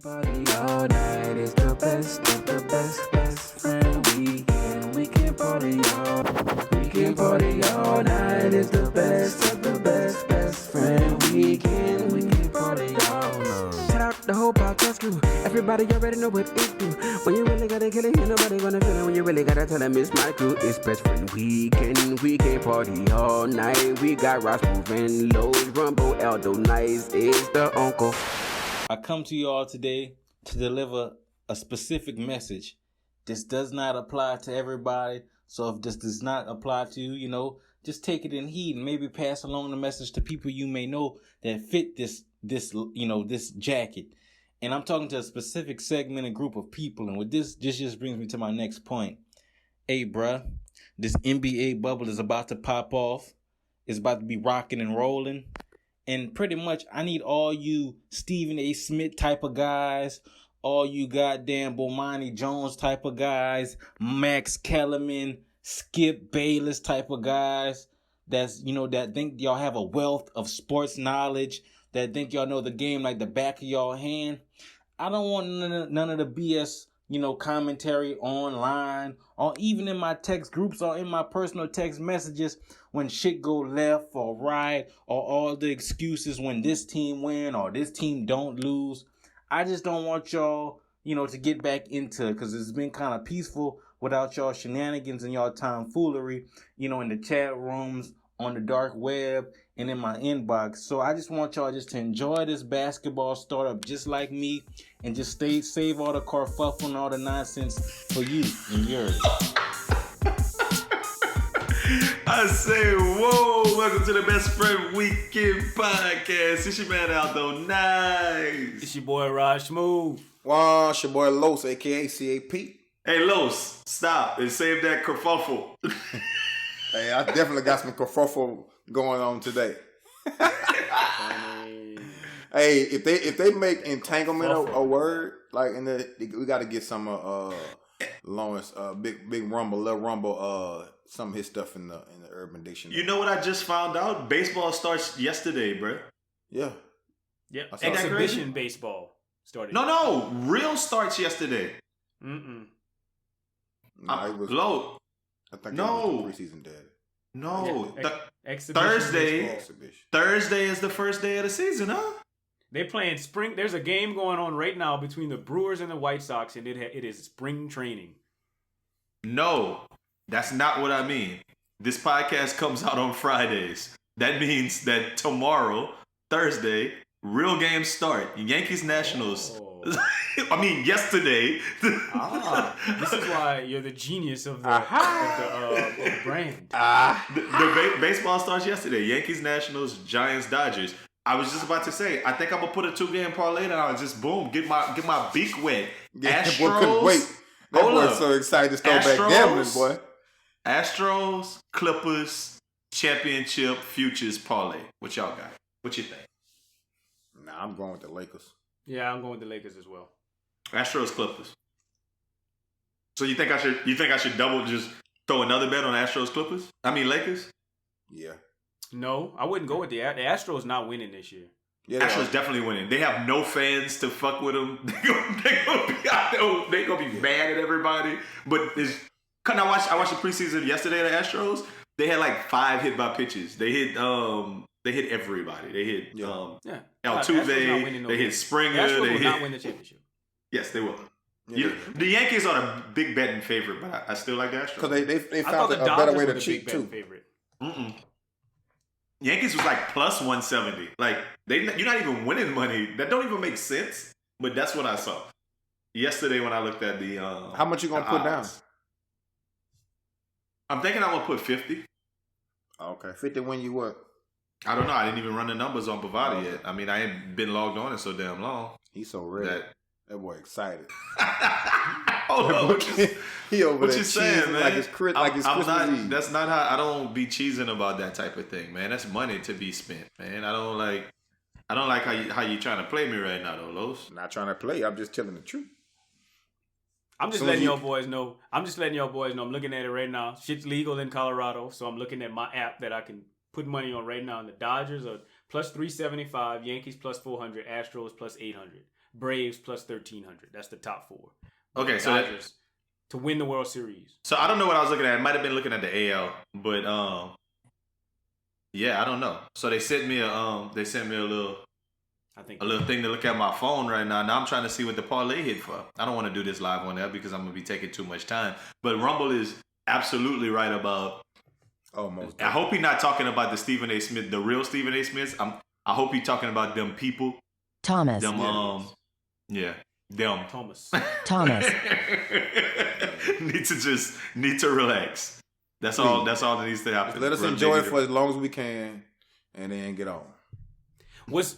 Party all night is the best of the best, best friend weekend. We can party all night is the best of the best, best friend weekend. We can party all night. Shout out the whole podcast crew. Everybody already know what it do. When you really gotta kill it, ain't nobody gonna feel it. When you really gotta tell them it's my crew. It's best friend weekend. We can party all night. We got Ross moving, Lowe's, Rumble, Aldo Nice is the uncle. I come to you all today to deliver a specific message. This does not apply to everybody. So if this does not apply to you, just take it in heed and maybe pass along the message to people you may know that fit this jacket. And I'm talking to a specific segmented group of people. And with this just brings me to my next point. Hey, bruh, this NBA bubble is about to pop off. It's about to be rocking and rolling. And pretty much, I need all you Stephen A. Smith type of guys, all you goddamn Bomani Jones type of guys, Max Kellerman, Skip Bayless type of guys that think y'all have a wealth of sports knowledge, that think y'all know the game like the back of y'all hand. I don't want none of the BS, commentary online or even in my text groups or in my personal text messages when shit go left or right or all the excuses when this team win or this team don't lose. I just don't want y'all, to get back into it because it's been kind of peaceful without y'all shenanigans and y'all tomfoolery, in the chat rooms, on the dark web, and in my inbox. So I just want y'all just to enjoy this basketball startup just like me and just save all the kerfuffle and all the nonsense for you and yours. I say, whoa, welcome to the Best Friend Weekend Podcast. It's your man Aldo Nice. It's your boy Raj Smooth. Wow, it's your boy Los, a.k.a. CAP. Hey, Los, stop and save that kerfuffle. Hey, I definitely got some kerfuffle going on today. Hey, if they make entanglement a word, like we got to get some Lawrence big Rumble, Lil Rumble, some of his stuff in the Urban Dictionary. You know what I just found out? Baseball starts yesterday, bro. Yeah. Yep. Ain't that crazy? Exhibition baseball started. No, real starts yesterday. Mm-mm. No, it was low. I think it was the preseason dad. No, Exhibition Thursday is the first day of the season, huh? They playing spring. There's a game going on right now between the Brewers and the White Sox, and it is spring training. No, that's not what I mean. This podcast comes out on Fridays. That means that tomorrow, Thursday, real games start. Yankees Nationals. Oh. I mean, yesterday. This is why you're the genius of the brand. The baseball starts yesterday. Yankees Nationals, Giants Dodgers. I was just about to say, I think I'm gonna put a 2-game parlay and I'll just boom, get my beak wet. Astros, couldn't wait. That boy's so excited to start back gambling, boy. Astros, Clippers, championship futures parlay. What y'all got? What you think? Nah, I'm going with the Lakers. Yeah, I'm going with the Lakers as well. Astros, Clippers. So you think I should double, just throw another bet on Astros, Clippers? I mean Lakers? Yeah. No, I wouldn't go with the Astros not winning this year. Yeah, Astros definitely winning. They have no fans to fuck with them. They're gonna be mad at everybody. But I watched the preseason yesterday of the Astros. They had like 5 hit by pitches. They hit everybody. They hit Altuve. They hit Springer. Astros they will hit, not win the championship. Yes, they will. Yeah. The Yankees are the big betting favorite, but I still like the Astros. Because they I thought found the a Dodgers better way were to the cheat big too. betting favorite. Mm-mm. Yankees was like plus 170. Like you're not even winning money. That don't even make sense. But that's what I saw yesterday when I looked at the. How much you gonna put down? I'm thinking I'm gonna put 50. Okay, 50 when you what? I don't know. I didn't even run the numbers on Bovada yet. I mean, I ain't been logged on in so damn long. He's so ready. That boy excited. Hold on. He over what there you saying, man? like it's Christmas Eve. That's not how. I don't be cheesing about that type of thing, man. That's money to be spent, man. I don't like how you trying to play me right now, though, Los. Not trying to play. I'm just telling the truth. I'm just letting y'all boys know. I'm looking at it right now. Shit's legal in Colorado, so I'm looking at my app that I can put money on right now. And the Dodgers are plus 375, Yankees plus 400, Astros plus 800. Braves plus 1,300. That's the top four. Okay, so Dodgers to win the World Series. So I don't know what I was looking at. I might have been looking at the AL, but yeah, I don't know. So they sent me a little thing to look at my phone right now. Now I'm trying to see what the parlay hit for. I don't want to do this live on there because I'm gonna be taking too much time. But Rumble is absolutely right about. Almost. I hope he's not talking about the Stephen A. Smith, the real Stephen A. Smith. I hope he's talking about them people. Thomas. Them them. Thomas. need to relax. That's all that needs to happen. Just let us enjoy it for as long as we can, and then get on. What's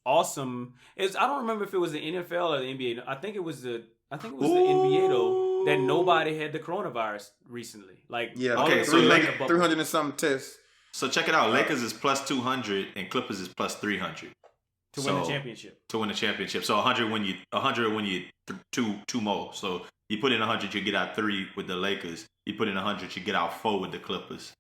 awesome is I don't remember if it was the NFL or the NBA. I think it was the NBA though, that nobody had the coronavirus recently. Like okay, so 300 and something tests. So check it out. Lakers is plus 200 and Clippers is plus 300 to win the championship. To win the championship. So 100 when you two more. So you put in 100, you get out 3 with the Lakers. You put in 100, you get out 4 with the Clippers.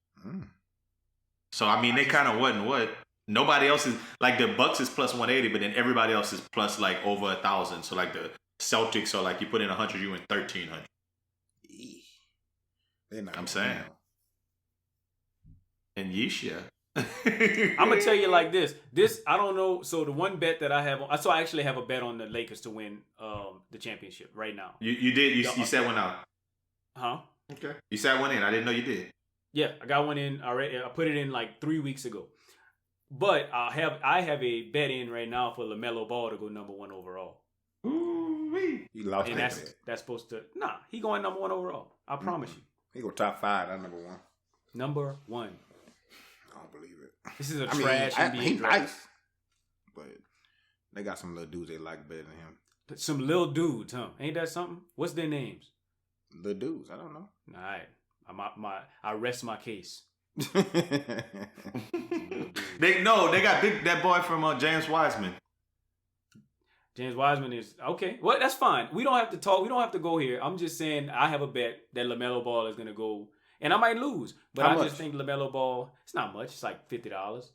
So I mean, they kind of wasn't what. Nobody else is like the Bucks is plus 180, but then everybody else is plus like over 1,000. So like the Celtics are like you put in 100, you win 1,300. I'm saying. And Yeesha. I'm gonna tell you like this. I don't know. So the one bet that I have, so I actually have a bet on the Lakers to win the championship right now. You did. You set one out. Huh? Okay. You set one in. I didn't know you did. Yeah, I got one in already. I put it in like 3 weeks ago. But I have a bet in right now for LaMelo Ball to go number 1 overall. He lost and that. That's supposed to he going number 1 overall. I promise you. He go top 5. That's number 1. Number 1. I don't believe it. This is a trash NBA He's draft. nice, but they got some little dudes they like better than him. But some little dudes, huh? Ain't that something? What's their names? Little dudes. I don't know. All right. I rest my case. They got that boy from James Wiseman. James Wiseman is okay. Well, that's fine. We don't have to talk. We don't have to go here. I'm just saying I have a bet that LaMelo Ball is gonna go, and I might lose, but How I much? just think LaMelo Ball. It's not much. It's like $50.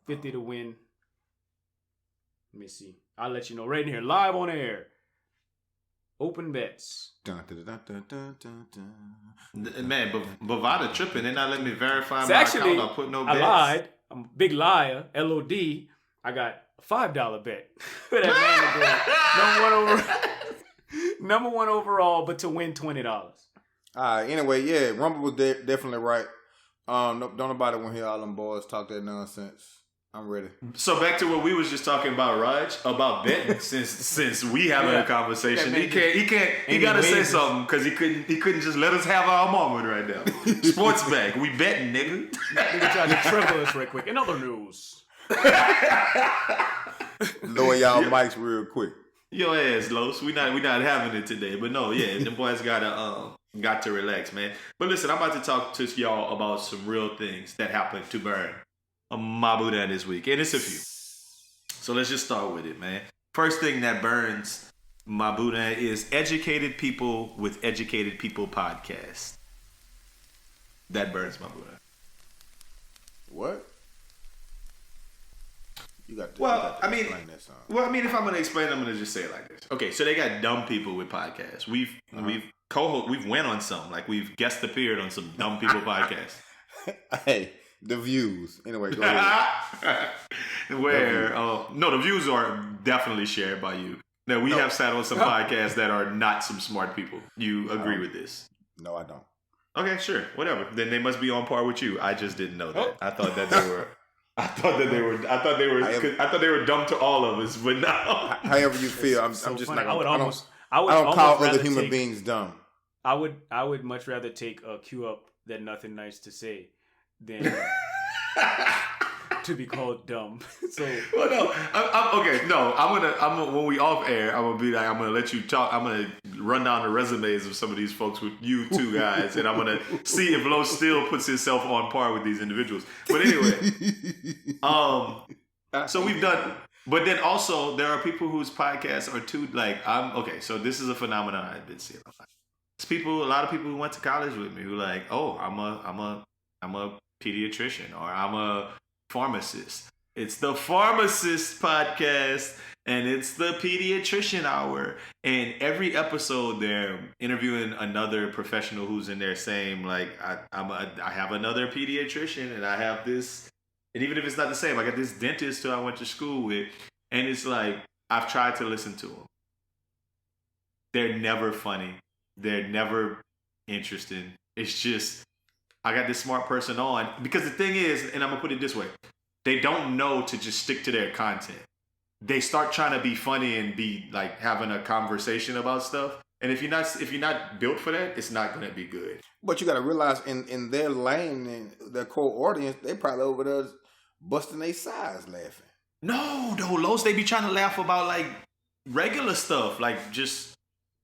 50 to win. Let me see. I'll let you know right here, live on air. Open bets. Dun, dun, dun, dun, dun, dun, dun. Man, Bovada tripping. They're not letting me verify So my actually, account. I'll put no bets. I lied. I'm a big liar. LOD. I got a $5 bet for that man to go number 1 overall, but to win $20. Anyway, yeah, Rumble was definitely right. Don't nobody want to hear all them boys talk that nonsense. I'm ready. So back to what we was just talking about, Raj, about betting. since we having a conversation, he gotta say something because he couldn't just let us have our moment right now. Sports bag, we betting, nigga. Nigga tried to triple us right quick. In other news, Lower y'all mics real quick. Your ass, Los. We not having it today, but no, yeah, the boys got to relax, man. But listen, I'm about to talk to y'all about some real things that happened to burn Mabuda this week, and it's a few. So let's just start with it, man. First thing that burns Mabuda is Educated People with Educated People podcast. That burns Mabuda. What? You got to explain that song. Well, I mean, if I'm gonna explain, I'm gonna just say it like this. Okay, so they got dumb people with podcasts. We've went on some, like we've guest appeared on some dumb people podcasts. Hey. The views. Anyway, go ahead. The views are definitely shared by you. Now, we have sat on some podcasts that are not some smart people. You agree with this? No, I don't. Okay, sure. Whatever. Then they must be on par with you. I just didn't know that. Oh. I thought they were dumb to all of us, but now. However you feel, I'm so just funny. not. I don't almost call other rather human take- beings dumb. I would much rather take a cue up that nothing nice to say than to be called dumb. So well, no, I'm okay. No, I'm gonna when we off air, I'm gonna let you talk. I'm gonna run down the resumes of some of these folks with you two guys, and I'm gonna see if Lo still puts himself on par with these individuals. But anyway, so we've done. But then also there are people whose podcasts are too So this is a phenomenon I've been seeing. It's a lot of people who went to college with me who like, oh, I'm a pediatrician or I'm a pharmacist. It's the Pharmacist podcast, and it's the pediatrician hour. And every episode, they're interviewing another professional who's in there saying, like, I have another pediatrician, and I have this, and even if it's not the same, I got this dentist who I went to school with, and it's like I've tried to listen to them. They're never funny. They're never interesting. It's just I got this smart person on, because the thing is, and I'm gonna put it this way, they don't know to just stick to their content. They start trying to be funny and be like having a conversation about stuff. And if you're not built for that, it's not gonna be good. But you got to realize in their lane and their core audience, they probably over there busting their sides laughing. No, Los, they be trying to laugh about like regular stuff, like just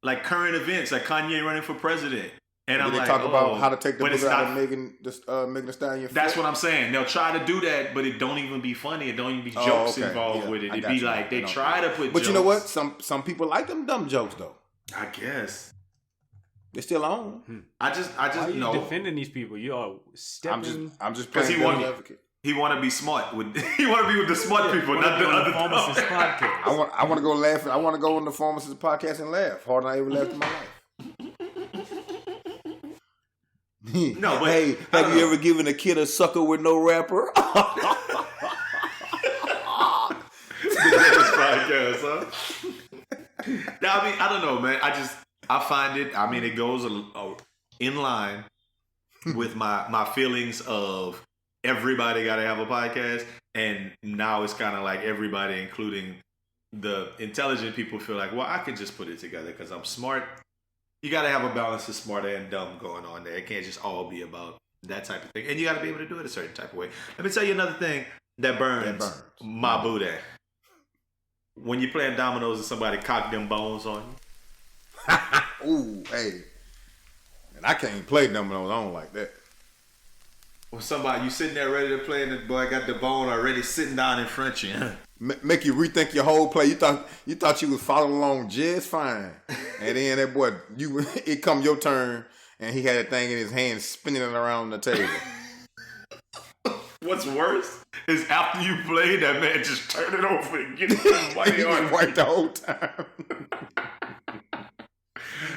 like current events, like Kanye running for president. And I'm they like, talk about how to take the but book it's out not, of Megan Thee Stallion. That's what I'm saying. They'll try to do that, but it don't even be funny. It don't even be jokes involved with it. It'd be like they try to put. But jokes. You know what? Some people like them dumb jokes though. I guess they're still on. I just Why are you know. defending these people? You are stepping. I'm just playing devil's advocate. He want to be smart with. He want to be with the smart people, not the other Pharmacist podcast. I want to go laugh. I want to go on the Pharmacist podcast and laugh harder than I ever laughed in my life. No, but hey, have you ever given a kid a sucker with no wrapper? The greatest podcast, huh? Now, I mean, I don't know, man. I find it. I mean, it goes in line with my feelings of everybody got to have a podcast, and now it's kind of like everybody, including the intelligent people, feel like, well, I can just put it together because I'm smart. You got to have a balance of smart and dumb going on there. It can't just all be about that type of thing. And you got to be able to do it a certain type of way. Let me tell you another thing that burns my booty. When you playing dominoes and somebody cock them bones on you. Ooh, hey. And I can't play dominoes. I don't like that. When somebody, you sitting there ready to play and the boy got the bone already sitting down in front of you. Make you rethink your whole play. You thought you was following along just fine, and then that boy, it come your turn, and he had a thing in his hand spinning it around the table. What's worse is after you play, that man just turn it over and get it white the whole time.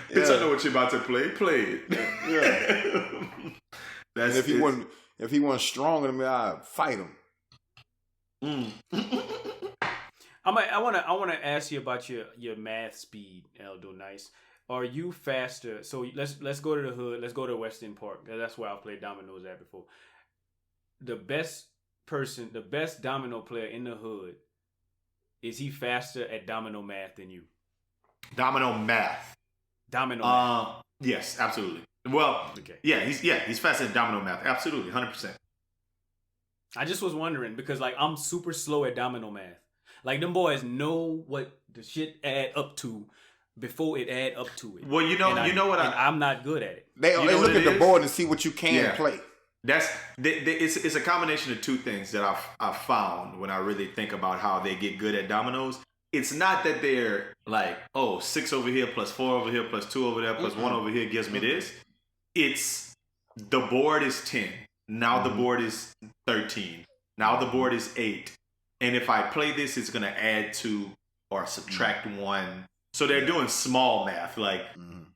Bitch, I know what you're about to play. Play it. Yeah. That's if he wasn't stronger than me, I'd fight him. I want to ask you about your math speed, Eldo Nice. Are you faster? So let's go to the hood. Let's go to Western Park. That's where I played dominoes at before. The best domino player in the hood, is he faster at domino math than you? Domino math. Yes, absolutely. Well, okay. He's faster at domino math. Absolutely, 100%. I just was wondering because like I'm super slow at domino math. Like them boys know what the shit add up to before it add up to it. Well, I'm not good at it. They look at the board and see what you can play. It's a combination of two things that I've found when I really think about how they get good at dominoes. It's not that they're like, 6 over here plus 4 over here plus 2 over there plus 1 over here gives me this. It's the board is 10. Now the board is 13. Now the board is 8. And if I play this, it's going to add 2 or subtract 1. So they're doing small math, like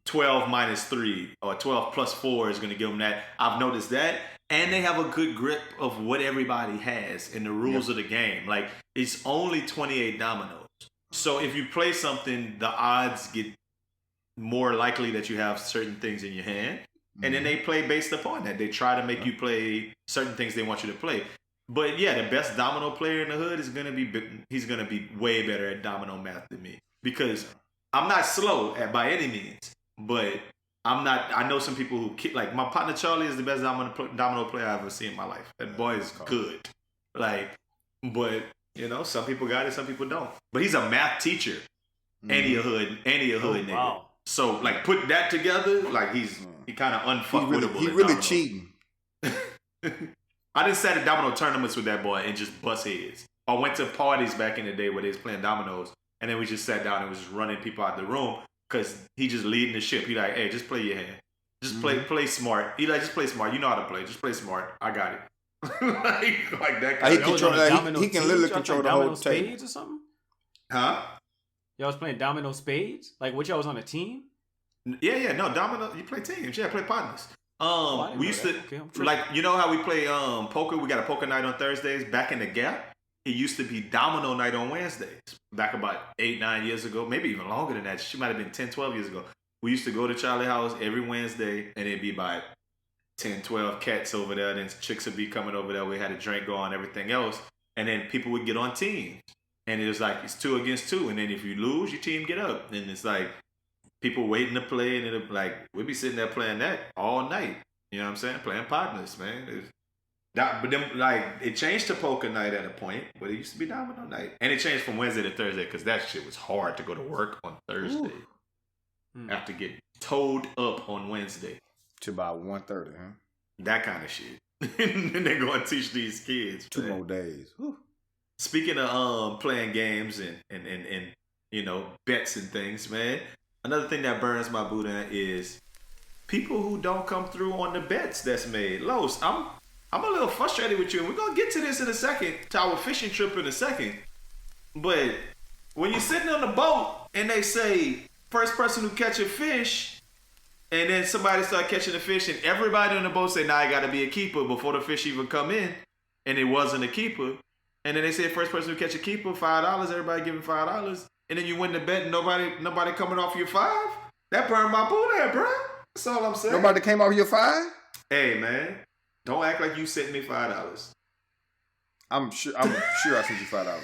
12 minus 3 or 12 plus 4 is going to give them that. I've noticed that. And they have a good grip of what everybody has and the rules of the game. Like, it's only 28 dominoes. So if you play something, the odds get more likely that you have certain things in your hand. And then they play based upon that. They try to make you play certain things they want you to play. But yeah, the best domino player in the hood is he's gonna be way better at domino math than me, because I'm not slow by any means, but I know some people who like my partner Charlie is the best domino player I've ever seen in my life. That boy is good. Like, but some people got it, some people don't. But he's a math teacher, and he a hood nigga. Wow. So like put that together, like he kind of unfuckwittable. He really cheating. I done sat at domino tournaments with that boy and just bust heads. I went to parties back in the day where they was playing dominoes, and then we just sat down and was just running people out the room because he just leading the ship. He like, hey, just play your hand. Just play smart. He like, just play smart. You know how to play. Just play smart. I got it. like that. He can literally control the whole table. Or something? Huh? Y'all was playing domino spades? Like what y'all was on a team? Yeah, no, domino. You play teams. Yeah, play partners. We used to Okay, like, you know how we play poker? We got a poker night on Thursdays. Back in the Gap, it used to be domino night on Wednesdays. Back about 8-9 years ago, maybe even longer than that. She might have been 10-12 years ago. We used to go to Charlie House every Wednesday, and it'd be about 10-12 cats over there. Then chicks would be coming over there. We had a drink going, everything else, and then people would get on teams. And it was like it's 2 against 2, and then if you lose, your team get up, and it's like people waiting to play, and it'll like we'd be sitting there playing that all night. You know what I'm saying? Playing partners, man. But then like it changed to poker night at a point, but it used to be domino night, and it changed from Wednesday to Thursday because that shit was hard to go to work on Thursday after getting towed up on Wednesday to about 1:30, huh? That kind of shit. And they're going to teach these kids 2 more days. Whew. Speaking of playing games and you know bets and things, man. Another thing that burns my Buddha is people who don't come through on the bets that's made. Los, I'm a little frustrated with you, and we're gonna get to this in a second, to our fishing trip in a second. But when you're sitting on the boat and they say first person who catch a fish, and then somebody start catching the fish, and everybody on the boat say, "Nah, I gotta be a keeper" before the fish even come in, and it wasn't a keeper. And then they say first person who catch a keeper, $5. Everybody giving $5, and then you win the bet, and nobody coming off your $5. That burned my Buddha, bro. That's all I'm saying. Nobody came off your $5? Hey, man, don't act like you sent me $5. I'm sure I sent you $5.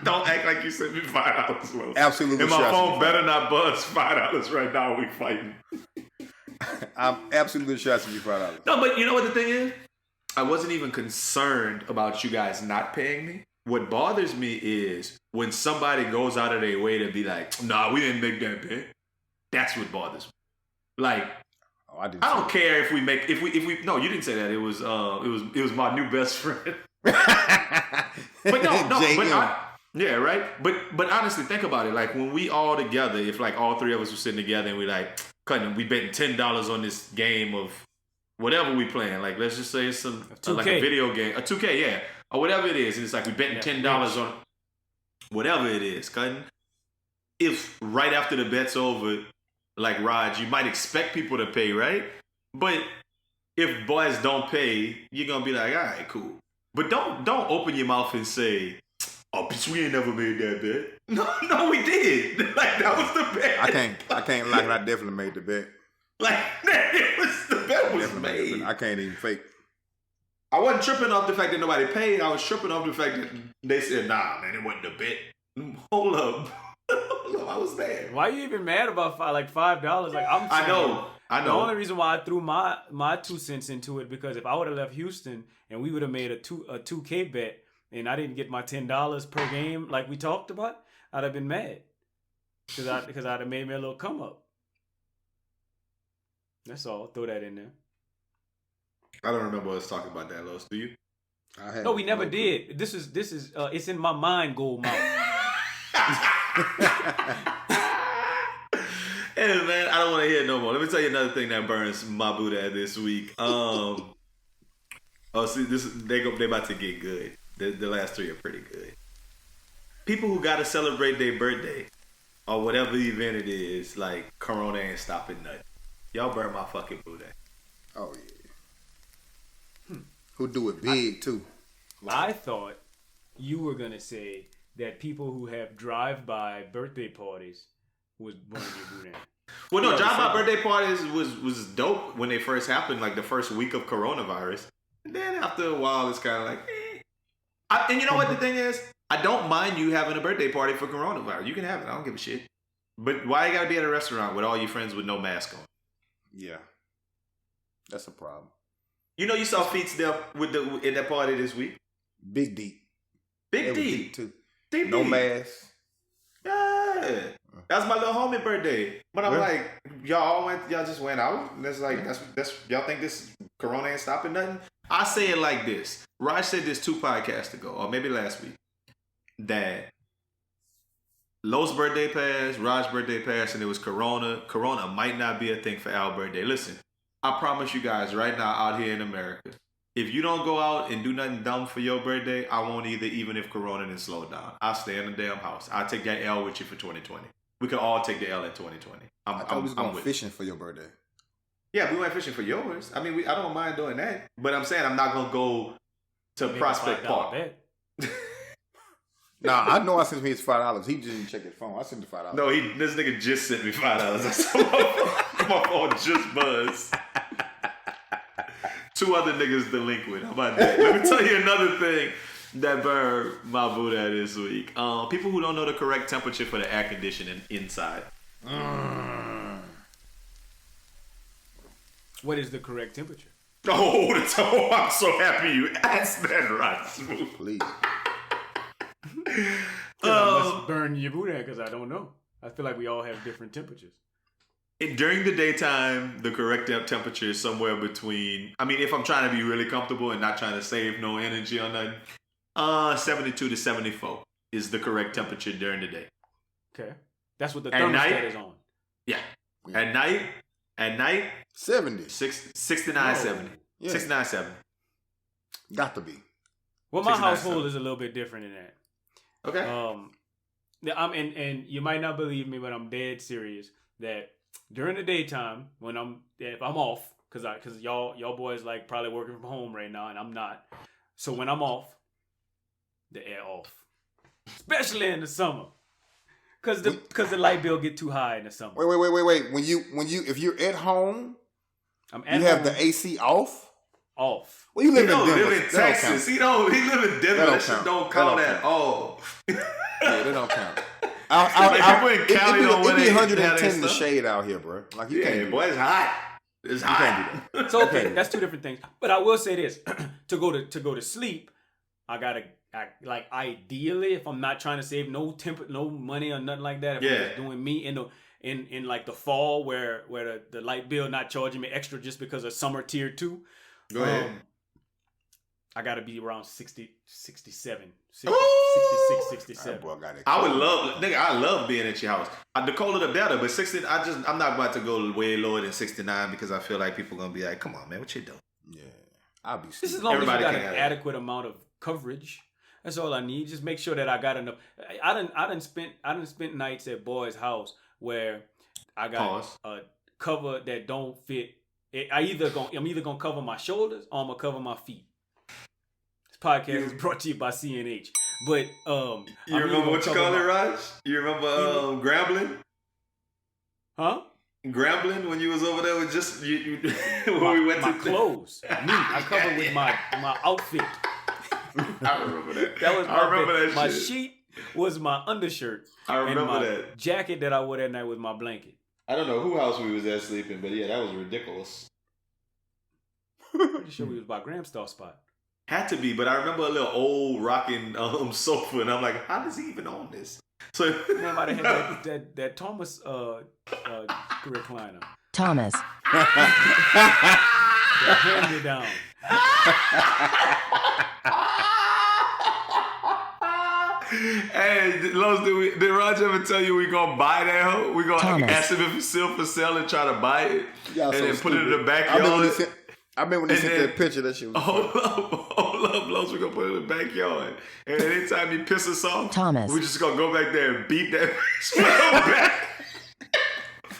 Don't act like you sent me $5, Will. Absolutely. And my phone better not buzz $5 right now. We fighting. I'm absolutely sure I sent you $5. No, but you know what the thing is? I wasn't even concerned about you guys not paying me. What bothers me is when somebody goes out of their way to be like, "Nah, we didn't make that bet." That's what bothers me. Like, I don't care if we make if we. No, you didn't say that. It was my new best friend. But yeah, right. But honestly, think about it. Like when we all together, if like all three of us were sitting together and we like cutting, we betting $10 on this game of whatever we playing. Like let's just say it's some like a video game, a 2K, yeah, or whatever it is. And it's like we betting $10 on whatever it is, cutting. If right after the bet's over, like Raj, you might expect people to pay, right? But if boys don't pay, you're gonna be like, all right, cool. But don't open your mouth and say, "Oh, bitch, we ain't never made that bet." No, we did. Like that was the bet. I can't lie. I definitely made the bet. Like the bet was made. I can't even fake. I wasn't tripping off the fact that nobody paid. I was tripping off the fact that they said, "Nah, man, it wasn't a bet." Hold up. I was there. Why are you even mad about $5? Like I know. The only reason why I threw my 2 cents into it because if I would have left Houston and we would have made a 2K bet and I didn't get my $10 per game like we talked about, I'd have been mad because I'd have made me a little come up. That's all. Throw that in there. I don't remember us talking about that, Los. Do you? No, we never did. This is it's in my mind, gold mouth. Hey man, I don't want to hear it no more. Let me tell you another thing that burns my Buddha this week. See, they about to get good. The last 3 are pretty good. People who gotta celebrate their birthday or whatever event it is, like Corona ain't stopping nothing. Y'all burn my fucking Buddha. Oh yeah. Who do it big too? I thought you were gonna say that people who have drive-by birthday parties was burning your Buddha. Well, no, drive-by birthday parties was dope when they first happened, like the first week of coronavirus. And then after a while, it's kind of like, and you know what the thing is? I don't mind you having a birthday party for coronavirus. You can have it. I don't give a shit. But why you gotta be at a restaurant with all your friends with no mask on? Yeah, that's a problem. You know, you saw Feet's there in that party this week. Big deep. Big deep too. Deep no deep. mask. Yeah. That's my little homie birthday. But I'm like, y'all just went out. And that's like, that's y'all think this Corona ain't stopping nothing? I say it like this. Raj said this 2 podcasts ago, or maybe last week, that Lo's birthday passed, Raj's birthday passed, and it was Corona. Corona might not be a thing for Al's birthday. Listen, I promise you guys right now out here in America, if you don't go out and do nothing dumb for your birthday, I won't either, even if Corona didn't slow down. I'll stay in the damn house. I'll take that L with you for 2020. We could all take the L in 2020. I thought we was going fishing for your birthday. Yeah, we went fishing for yours. I mean, I don't mind doing that. But I'm saying I'm not going to go to Prospect Park. Nah, I know I sent me his $5. He just didn't check his phone. I sent him $5. No, this nigga just sent me $5. I saw my phone just buzzed. 2 other niggas delinquent. How about that? Let me tell you another thing that burned my Buddha this week. People who don't know the correct temperature for the air conditioning inside. What is the correct temperature? Oh, I'm so happy you asked that, right? Please. I must burn your Buddha because I don't know. I feel like we all have different temperatures. During the daytime, the correct temperature is somewhere between, I mean, if I'm trying to be really comfortable and not trying to save no energy on nothing, 72 to 74 is the correct temperature during the day. Okay. That's what the thermostat is on. Yeah. At night, 70. 69, 70. Yeah. 69, 70. Got to be. Well, my household is a little bit different in that. Okay. And you might not believe me, but I'm dead serious that during the daytime, if I'm off, cause y'all boys like probably working from home right now, and I'm not. So when I'm off, the air off, especially in the summer, cause the light bill get too high in the summer. Wait. When you if you're at home, you have the AC off. Off. Well, you live in Denver. Live in Texas. He live in Denver. That shit don't count that off. Yeah, they don't count. People in Cali don't it be 110 in the shade out here, bro. Like you can't. Boy, it's hot. It's hot. Can't do that. So okay, that's 2 different things. But I will say this: to go to sleep, I gotta like ideally, if I'm not trying to save no money or nothing like that, if I'm just doing me in like the fall where the light bill not charging me extra just because of summer tier 2. Go ahead. I gotta be around 60, 67, 66, 67. I would love, nigga. I love being at your house. The colder the better. But 60, I'm not about to go way lower than 69 because I feel like people gonna be like, "Come on, man, what you doing?" Yeah, I'll be. This is as long as you got an adequate amount of coverage. That's all I need. Just make sure that I got enough. I done spent nights at boys' house where I got a cover that don't fit. I'm either gonna cover my shoulders or I'm gonna cover my feet. This podcast is brought to you by CNH. But you remember what you call it, Raj? You remember Grambling? Huh? Grambling when you was over there with just you when we went my to clothes. I covered with my outfit. I remember that. That was that my shit. sheet was my undershirt. I remember and my that. jacket that I wore that night was my blanket. I don't know who house we was at sleeping, but yeah, that was ridiculous. Pretty sure we was by Gramstar spot. Had to be, but I remember a little old rocking sofa, and I'm like, how does he even own this? So man might have had that Thomas recliner. Thomas. Hand me down. Hey, Los, did Roger ever tell you we gonna buy that hoe? We gonna ask him if it's still for sale and try to buy it, and then put it in the backyard. I remember when he sent that picture. That shit was hold up, Los. We gonna put it in the backyard, and anytime he piss us off, we just gonna go back there and beat that bitch back.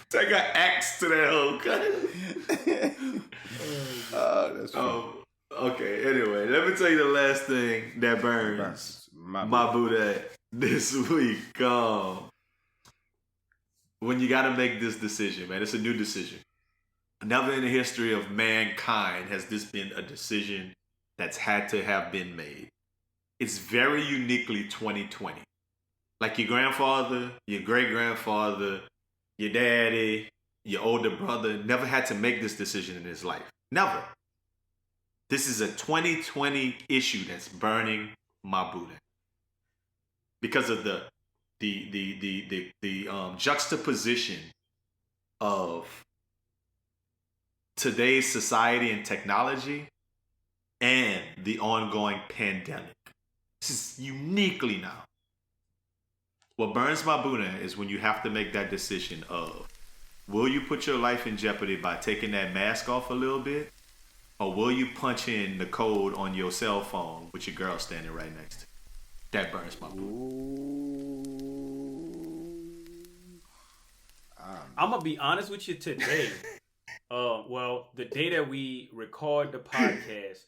Take an axe to that hoe. That's funny. Okay. Anyway, let me tell you the last thing that burns my Buddha this week. When you got to make this decision, man, it's a new decision. Never in the history of mankind has this been a decision that's had to have been made. It's very uniquely 2020. Like your grandfather, your great-grandfather, your daddy, your older brother never had to make this decision in his life. Never. This is a 2020 issue that's burning my Buddha. Because of the juxtaposition of today's society and technology and the ongoing pandemic. This is uniquely now. What burns my Buddha is when you have to make that decision of, will you put your life in jeopardy by taking that mask off a little bit? or will you punch in the code on your cell phone with your girl standing right next to you? That burns my boot. I'm gonna be honest with you today. Well, the day that we record the podcast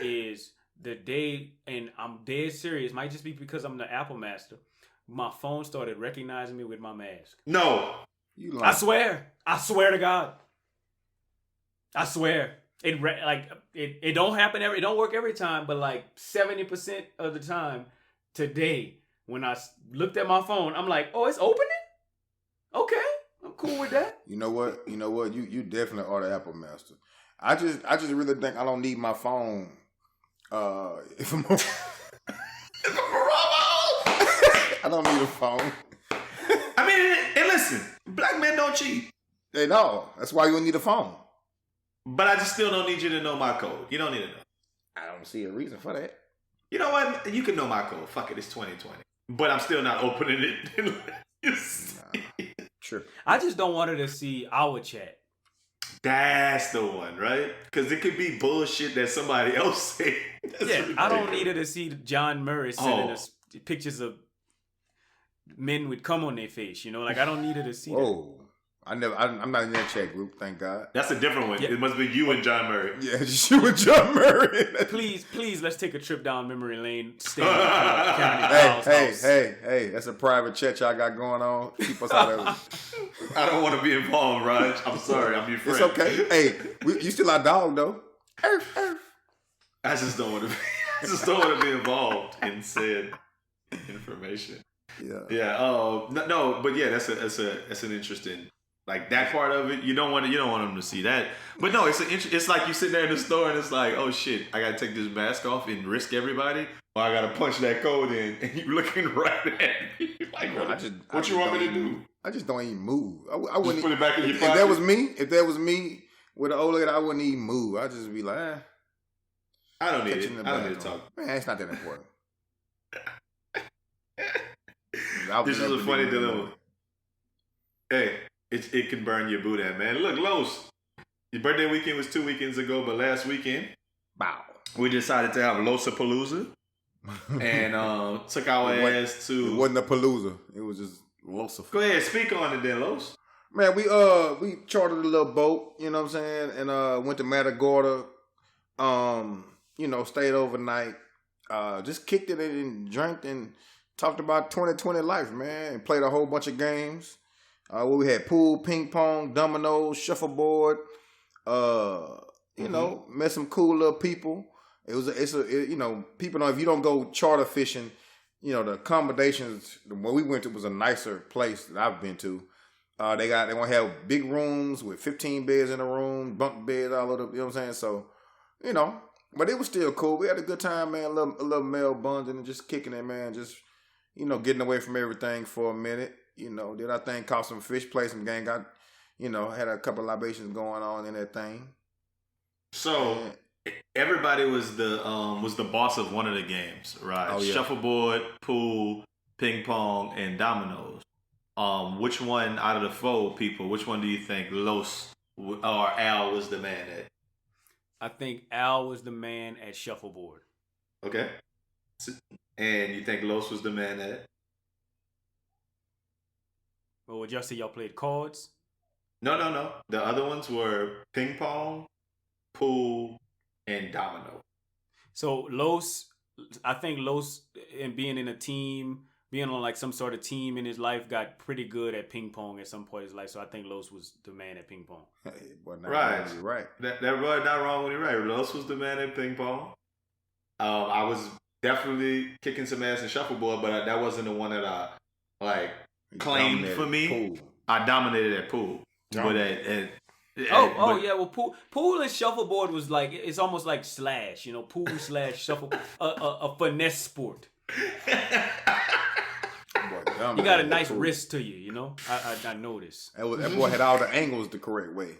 is the day, and I'm dead serious. Might just be because I'm the Apple Master. My phone started recognizing me with my mask. No. I swear to God. I swear. It don't happen it don't work every time, but like 70% of the time today, when I looked at my phone, I'm like, oh, it's opening? Okay, I'm cool with that. You know what? You definitely are the Apple Master. I just really think I don't need my phone. If I'm I don't need a phone. I mean, and listen, black men don't cheat. They know. That's why you don't need a phone. But I just still don't need you to know my code. You don't need to know. I don't see a reason for that. You know what? You can know my code. Fuck it, it's 2020. But I'm still not opening it. True. I just don't want her to see our chat. That's the one, right? Because it could be bullshit that somebody else said. I don't need her to see John Murray sending us pictures of men with cum on their face. You know, like I don't need her to see that. I'm not in that chat group, thank God. That's a different one. Yeah. It must be you and John Murray. Yeah, just you and John Murray. Please, let's take a trip down memory lane. Stay at Hey, that's a private chat y'all got going on. Keep us out of it. I don't want to be involved, Raj. I'm sorry. I'm your friend. It's okay. Hey, you still our dog, though. I just don't want to be involved in said information. Yeah. No, but yeah, that's an interesting. Like that part of it, you don't want them to see that. But no, it's like you sit there in the store and it's like, oh shit, I gotta take this mask off and risk everybody, or I gotta punch that code in, and you looking right at me like, what you want me to do? I just don't even move. I wouldn't just put it back in your pocket. If that was me with an old lady, I wouldn't even move. I'd just be like, I don't need it. I don't need to talk. Man, it's not that important. This is a funny dilemma. Hey. It can burn your boot out, man. Look, Los, your birthday weekend was 2 weekends ago, but last weekend, we decided to have Losapalooza and took our ass to. It wasn't a palooza. It was just Losa. Go ahead, speak on it then, Los. Man, we chartered a little boat, you know what I'm saying, and went to Matagorda. Stayed overnight. Just kicked it and drank and talked about 2020 life, man, and played a whole bunch of games. Where we had pool, ping pong, dominoes, shuffleboard. Met some cool little people. People know if you don't go charter fishing, the accommodations where we went to was a nicer place that I've been to. They want to have big rooms with 15 beds in a room, bunk beds, all of the, you know what I'm saying? So, but it was still cool. We had a good time, man. A little male bonding and just kicking it, man. Just, getting away from everything for a minute. Did our thing, caught some fish, played some game, got, had a couple of libations going on in that thing. So everybody was the boss of one of the games, right? Oh, yeah. Shuffleboard, pool, ping pong, and dominoes. Which one out of the 4 people? Which one do you think Los or Al was the man at? I think Al was the man at shuffleboard. Okay. And you think Los was the man at? Well, would y'all say y'all played cards? No. The other ones were ping pong, pool, and domino. So I think Los, and being in a team, being on like some sort of team in his life, got pretty good at ping pong at some point in his life. So I think Los was the man at ping pong. Hey, boy, Right. Right. That boy not wrong when he right. Los was the man at ping pong. I was definitely kicking some ass in shuffleboard, but that wasn't the one that I like. Claimed for me. Pool. I dominated at pool. But Well, pool and shuffleboard was like, it's almost like slash, pool / shuffle, a finesse sport. Boy, you got a nice wrist to you, I noticed. That boy had all the angles the correct way.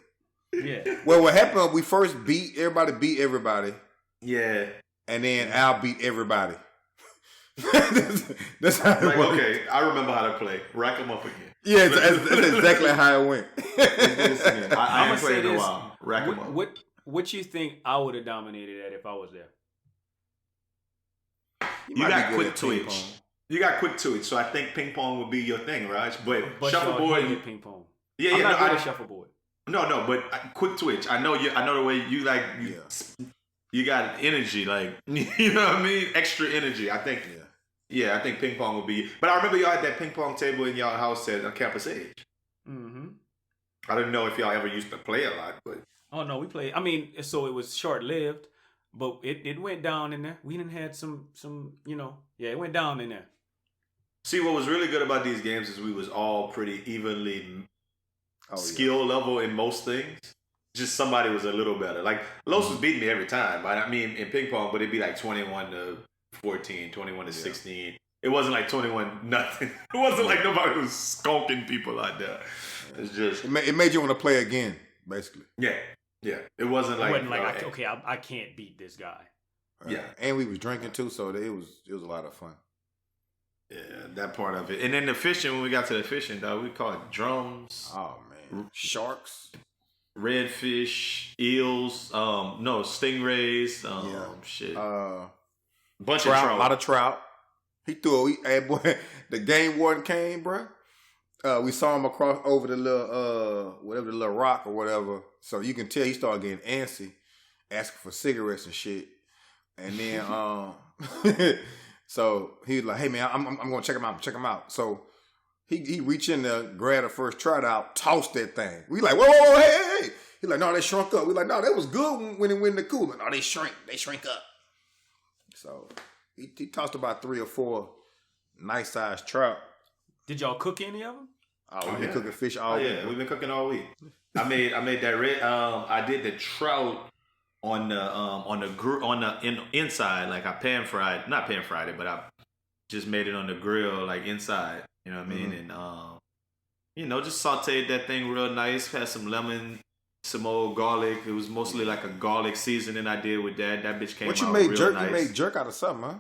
Yeah. Well, what happened? We first beat everybody. Yeah. And then Al beat everybody. That's how it went. Okay, I remember how to play. Rack them up again. Yeah, that's exactly how it went. I haven't played in a while. Rack them up. what you think I would have dominated at if I was there? You got quick twitch. You got quick twitch, so I think ping pong would be your thing, Raj. But shuffleboard, ping pong. Yeah, I'm yeah. not good at shuffleboard. No, but quick twitch. I know you. I know the way you like. You got energy, like you know what I mean. Extra energy. I think. Yeah, I think ping pong would be. But I remember y'all had that ping pong table in y'all house at Campus Age. Mm-hmm. I didn't know if y'all ever used to play a lot, but. Oh no, we played. I mean, so it was short lived, but it went down in there. We didn't had some it went down in there. See, what was really good about these games is we was all pretty evenly skill level in most things. Just somebody was a little better. Like Los was beating me every time. I mean, in ping pong, but it'd be like 21-14, 21-16. It wasn't like 21-0. It wasn't like nobody was skulking people out there. It's just it made you want to play again, basically. Yeah. It wasn't like I can't beat this guy. Yeah, and we was drinking too, so it was a lot of fun. Yeah, that part of it. And then the fishing, when we got to the fishing, dog, we caught drums. Oh man, sharks, redfish, eels, stingrays, shit. Bunch trout, of trout. A lot of trout. He threw boy, the game warden came, bro. We saw him across over the little whatever the little rock or whatever. So you can tell he started getting antsy, asking for cigarettes and shit. And then so he was like, "Hey man, I'm gonna check him out." So he reached in there, grabbed the first trout out, tossed that thing. We like, whoa, hey. He like, no, they shrunk up. We like, no, that was good when it went in the cooler. No, they shrink up. So he tossed about 3 or 4 nice sized trout. Did y'all cook any of them? Oh, we've been cooking fish all week. Yeah, we've been cooking all week. I made that red. I did the trout on the inside, like not pan fried it, but I just made it on the grill, like inside. You know what I mean? And just sauteed that thing real nice. Had some lemon, some old garlic. It was mostly like a garlic seasoning I did with that. That bitch came out real nice. You made jerk out of something, huh?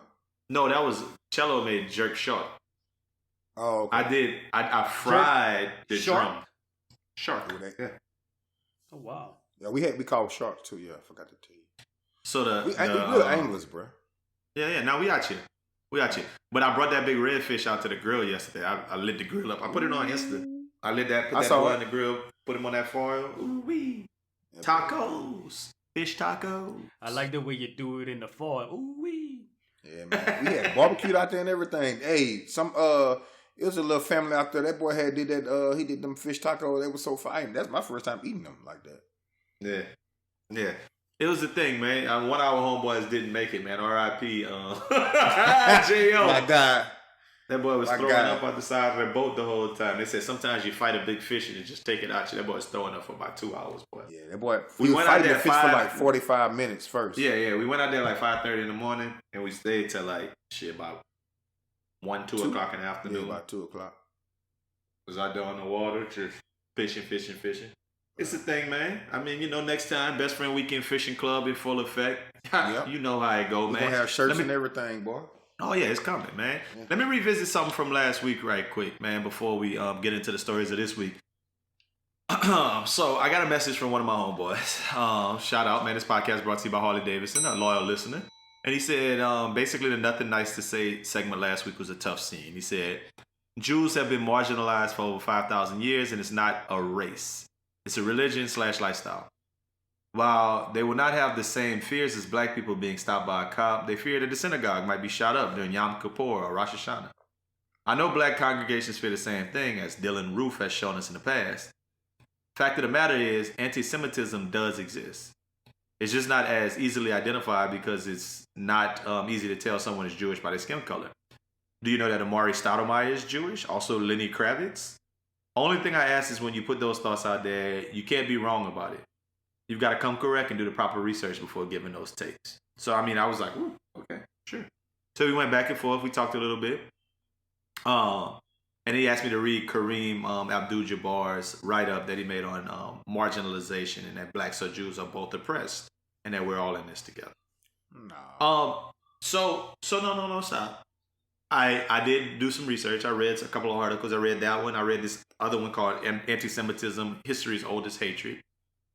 No, that was Cello made jerk shark. Oh, okay. I fried the drum. Shark. Yeah. Oh wow. Yeah, we call sharks too. Yeah, I forgot to tell you. So we're anglers, bro. Yeah. Now we out here. But I brought that big redfish out to the grill yesterday. I lit the grill up. I put it on Insta. I lit that. Put that boy in the grill. Put him on that foil. Ooh wee. Tacos. Fish tacos. I like the way you do it in the foil. Ooh wee. Yeah, man. We had barbecued out there and everything. Hey, it was a little family out there. That boy did that. He did them fish tacos. They were so fine. That's my first time eating them like that. Yeah. It was the thing, man. One of our homeboys didn't make it, man. R.I.P. J.O. My God. That boy was throwing up on the side of the boat the whole time. They said sometimes you fight a big fish and you just take it out you. That boy was throwing up for about 2 hours, boy. Yeah, that boy. We went out there the fish for like 45 minutes first. Yeah. We went out there like 5:30 in the morning and we stayed till like about 2 o'clock in the afternoon. Yeah, about 2 o'clock. Was out there on the water just fishing. It's the thing, man. I mean, next time, Best Friend Weekend Fishing Club in full effect. Yep. You know how it go, man. We're going to have shirts and everything, boy. Oh, yeah, it's coming, man. Yeah. Let me revisit something from last week right quick, man, before we get into the stories of this week. So, I got a message from one of my homeboys. Shout out, man. This podcast brought to you by Harley Davidson, a loyal listener. And he said, basically, the Nothing Nice to Say segment last week was a tough scene. He said, Jews have been marginalized for over 5,000 years, and it's not a race. It's a religion/lifestyle. While they will not have the same fears as black people being stopped by a cop, they fear that the synagogue might be shot up during Yom Kippur or Rosh Hashanah. I know black congregations fear the same thing, as Dylan Roof has shown us in the past. Fact of the matter is, anti-Semitism does exist. It's just not as easily identified because it's not easy to tell someone is Jewish by their skin color. Do you know that Amari Stoudemire is Jewish? Also Lenny Kravitz? Only thing I ask is when you put those thoughts out there, you can't be wrong about it. You've got to come correct and do the proper research before giving those takes. So, I mean, I was like, ooh, okay, sure. So we went back and forth. We talked a little bit. And he asked me to read Kareem Abdul-Jabbar's write-up that he made on marginalization and that blacks or Jews are both oppressed and that we're all in this together. No. So no, stop. I did do some research. I read a couple of articles. I read that one. I read this other one called Anti-Semitism, History's Oldest Hatred.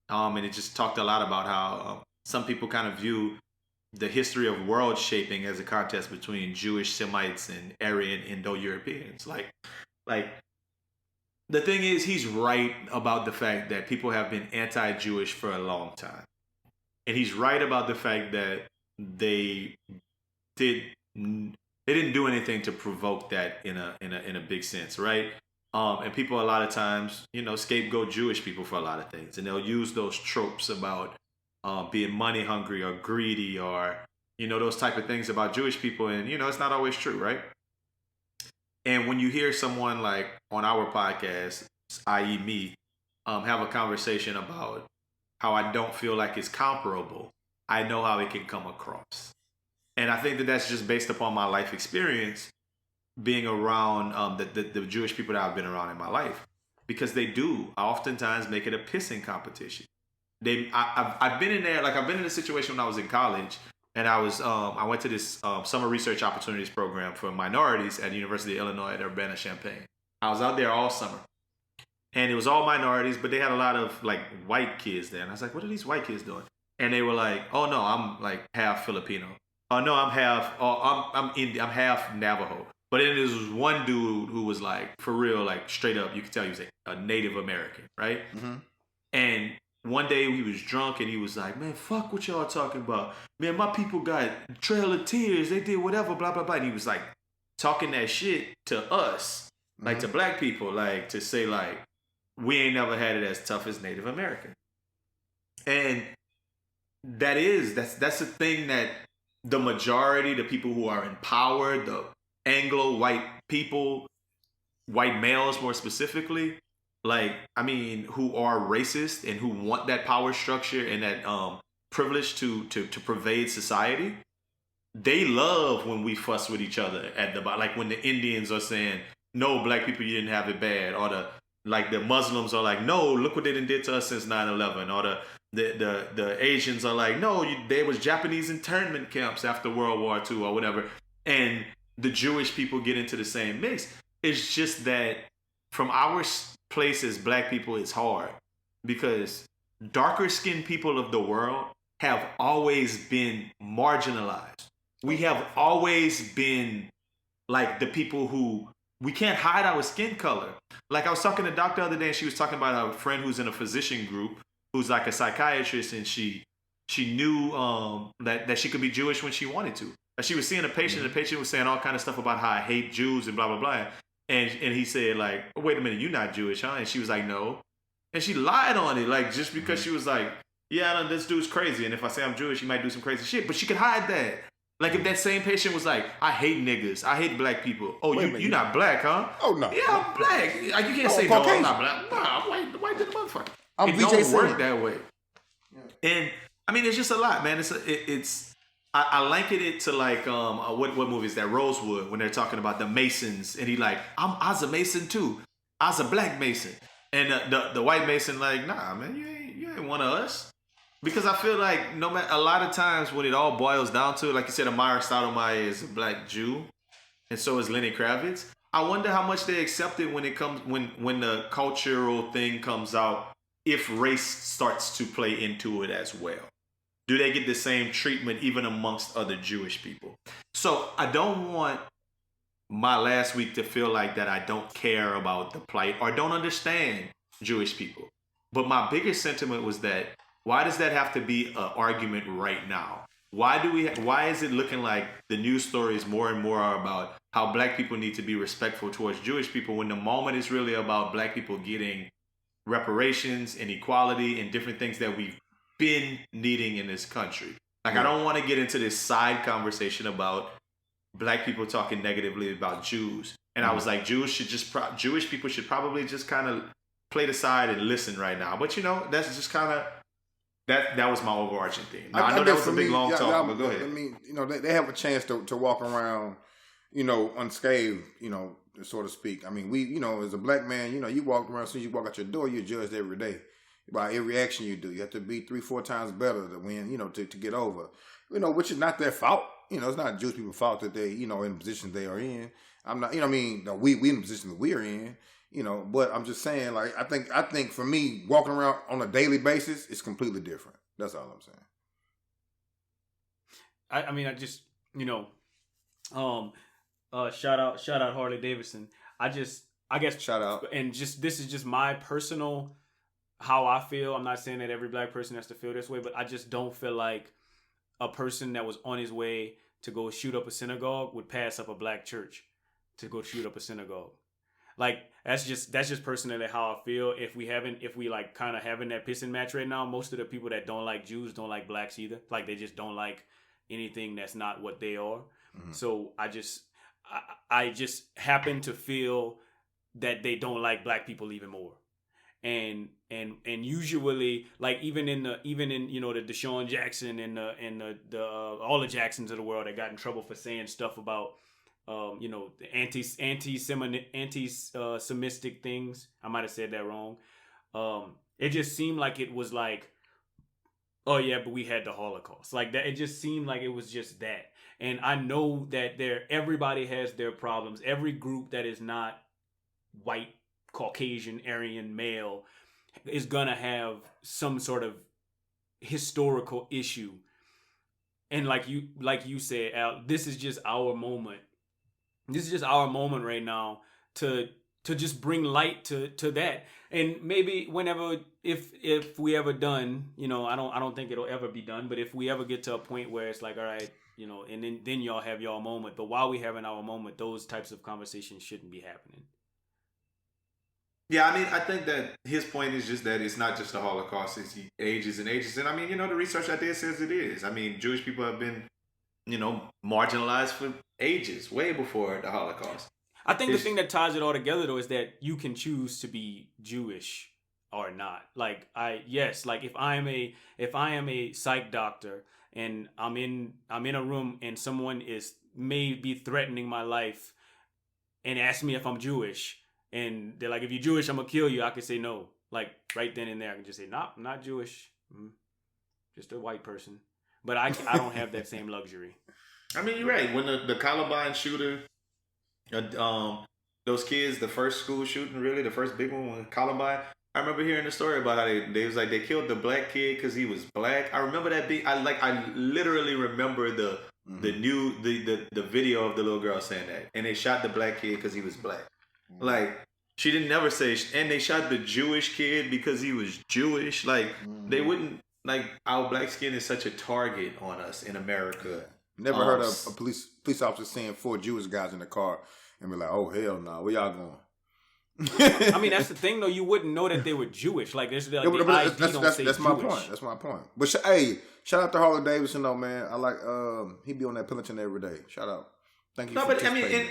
and it just talked a lot about how some people kind of view the history of world shaping as a contest between Jewish Semites and Aryan Indo-Europeans. Like the thing is, he's right about the fact that people have been anti-Jewish for a long time, and he's right about the fact that they didn't do anything to provoke that in a big sense, right? And people a lot of times, scapegoat Jewish people for a lot of things, and they'll use those tropes about being money hungry or greedy or those type of things about Jewish people, and it's not always true, right? And when you hear someone like on our podcast, i.e. me, have a conversation about how I don't feel like it's comparable, I know how it can come across. And I think that that's just based upon my life experience being around the Jewish people that I've been around in my life, because they do oftentimes make it a pissing competition. I've been in there, like I've been in a situation when I was in college, and I went to this summer research opportunities program for minorities at the University of Illinois at Urbana-Champaign. I was out there all summer, and it was all minorities, but they had a lot of like white kids there, and I was like, what are these white kids doing? And they were like, oh no, I'm like half Filipino. Oh no, I'm half Navajo. But then there was one dude who was like, for real, like straight up, you could tell he was a Native American, right? Mm-hmm. And one day he was drunk and he was like, man, fuck what y'all talking about. Man, my people got Trail of Tears. They did whatever, blah, blah, blah. And he was like talking that shit to us, like to black people, like to say like, we ain't never had it as tough as Native American. And that's the thing that the majority, the people who are in power, the Anglo white people, white males more specifically, like, I mean, who are racist and who want that power structure and that privilege to pervade society, they love when we fuss with each other at the bottom. Like when the Indians are saying, no, black people, you didn't have it bad. Or the Muslims are like, no, look what they did to us since 9/11. Or the Asians are like, no, there was Japanese internment camps after World War II or whatever. And the Jewish people get into the same mix. It's just that from our place as black people, it's hard because darker skinned people of the world have always been marginalized. We have always been like the people who we can't hide our skin color. Like I was talking to a doctor the other day, and she was talking about a friend who's in a physician group who's like a psychiatrist, and she knew that she could be Jewish when she wanted to. She was seeing a patient, and the patient was saying all kind of stuff about how I hate Jews and blah blah blah. And he said like, wait a minute, you're not Jewish, huh? And she was like, no. And she lied on it, like just because she was like, yeah, this dude's crazy, and if I say I'm Jewish, he might do some crazy shit. But she could hide that. Like if that same patient was like, I hate niggas, I hate black people. Oh, you're not black, huh? Oh no. Yeah, I'm black. Like you can't say no, I'm not black. Nah, I'm white than the motherfucker. It don't work that way. Yeah. And I mean, it's just a lot, man. I liken it to like what movie is that? Rosewood, when they're talking about the Masons, and he like, I was a Mason too. I was a black Mason, and the white Mason like, nah, man, you ain't one of us. Because I feel like no matter a lot of times when it all boils down to, like you said, Amara Stoudemire is a black Jew, and so is Lenny Kravitz. I wonder how much they accept it when it comes when the cultural thing comes out, if race starts to play into it as well. Do they get the same treatment even amongst other Jewish people? So I don't want my last week to feel like that I don't care about the plight or don't understand Jewish people. But my biggest sentiment was that, why does that have to be an argument right now? Why is it looking like the news stories more and more are about how black people need to be respectful towards Jewish people, when the moment is really about black people getting reparations and equality and different things that we've been needing in this country? Like, I don't want to get into this side conversation about black people talking negatively about Jews. And I was like, Jewish people should probably just kind of play the side and listen right now. But that's just kind of that was my overarching theme. Now, I know that was a big long talk, but go ahead. I mean, they have a chance to walk around, unscathed, so to speak. I mean, we, as a black man, you walk around, as soon as you walk out your door, you're judged every day by every action you do. You have to be 3-4 times better to win, to get over, which is not their fault. It's not Jewish people's fault that they, in the position they are in. I'm not, we in the position that we're in, But I'm just saying, like, I think for me, walking around on a daily basis is completely different. That's all I'm saying. I mean, I just, shout out Harley Davidson. I guess Shout out. And this is just my personal how I feel. I'm not saying that every black person has to feel this way, but I just don't feel like a person that was on his way to go shoot up a synagogue would pass up a black church to go shoot up a synagogue. Like, that's just personally how I feel. If we like kind of having that pissing match right now, most of the people that don't like Jews don't like blacks either. Like, they just don't like anything that's not what they are. Mm-hmm. So I just happen to feel that they don't like black people even more. And usually, like, even in the Deshaun Jackson and the all the Jacksons of the world that got in trouble for saying stuff about the anti-Semitic things. I might have said that wrong. It just seemed like it was like, oh yeah, but we had the Holocaust. Like that. It just seemed like it was just that. And I know that everybody has their problems. Every group that is not white, Caucasian, Aryan, male is gonna have some sort of historical issue. And like you said, Al, this is just our moment. This is just our moment right now to just bring light to that. And maybe whenever, if we ever done, I don't think it'll ever be done, but if we ever get to a point where it's like, all right, and then y'all have y'all moment. But while we having our moment, those types of conversations shouldn't be happening. Yeah, I mean, I think that his point is just that it's not just the Holocaust, it's ages and ages. And I mean, the research I did says it is. I mean, Jewish people have been, marginalized for ages, way before the Holocaust. I think the thing that ties it all together, though, is that you can choose to be Jewish or not. Like, if I am a psych doctor and I'm in a room and someone may be threatening my life and ask me if I'm Jewish, and they're like, if you're Jewish, I'm gonna kill you, I can say no. Like, right then and there, I can just say, nah, I'm not Jewish. Just a white person. But I don't have that same luxury. I mean, you're right. When the Columbine shooter, those kids, the first school shooting, really, the first big one was Columbine. I remember hearing the story about how they was like, they killed the black kid because he was black. I remember that being, I literally remember the video of the little girl saying that. And they shot the black kid because he was black. Like, she didn't never say, and they shot the Jewish kid because he was Jewish. Like, they wouldn't, like, our black skin is such a target on us in America. Never heard of a police officer seeing 4 Jewish guys in the car and be like, oh, hell no, where y'all going? I mean, that's the thing, though. You wouldn't know that they were Jewish. Like, that's my point. That's my point. But, hey, shout out to Harley Davidson, though, man. I like, he be on that Pillington every day. Shout out. Thank you for participating.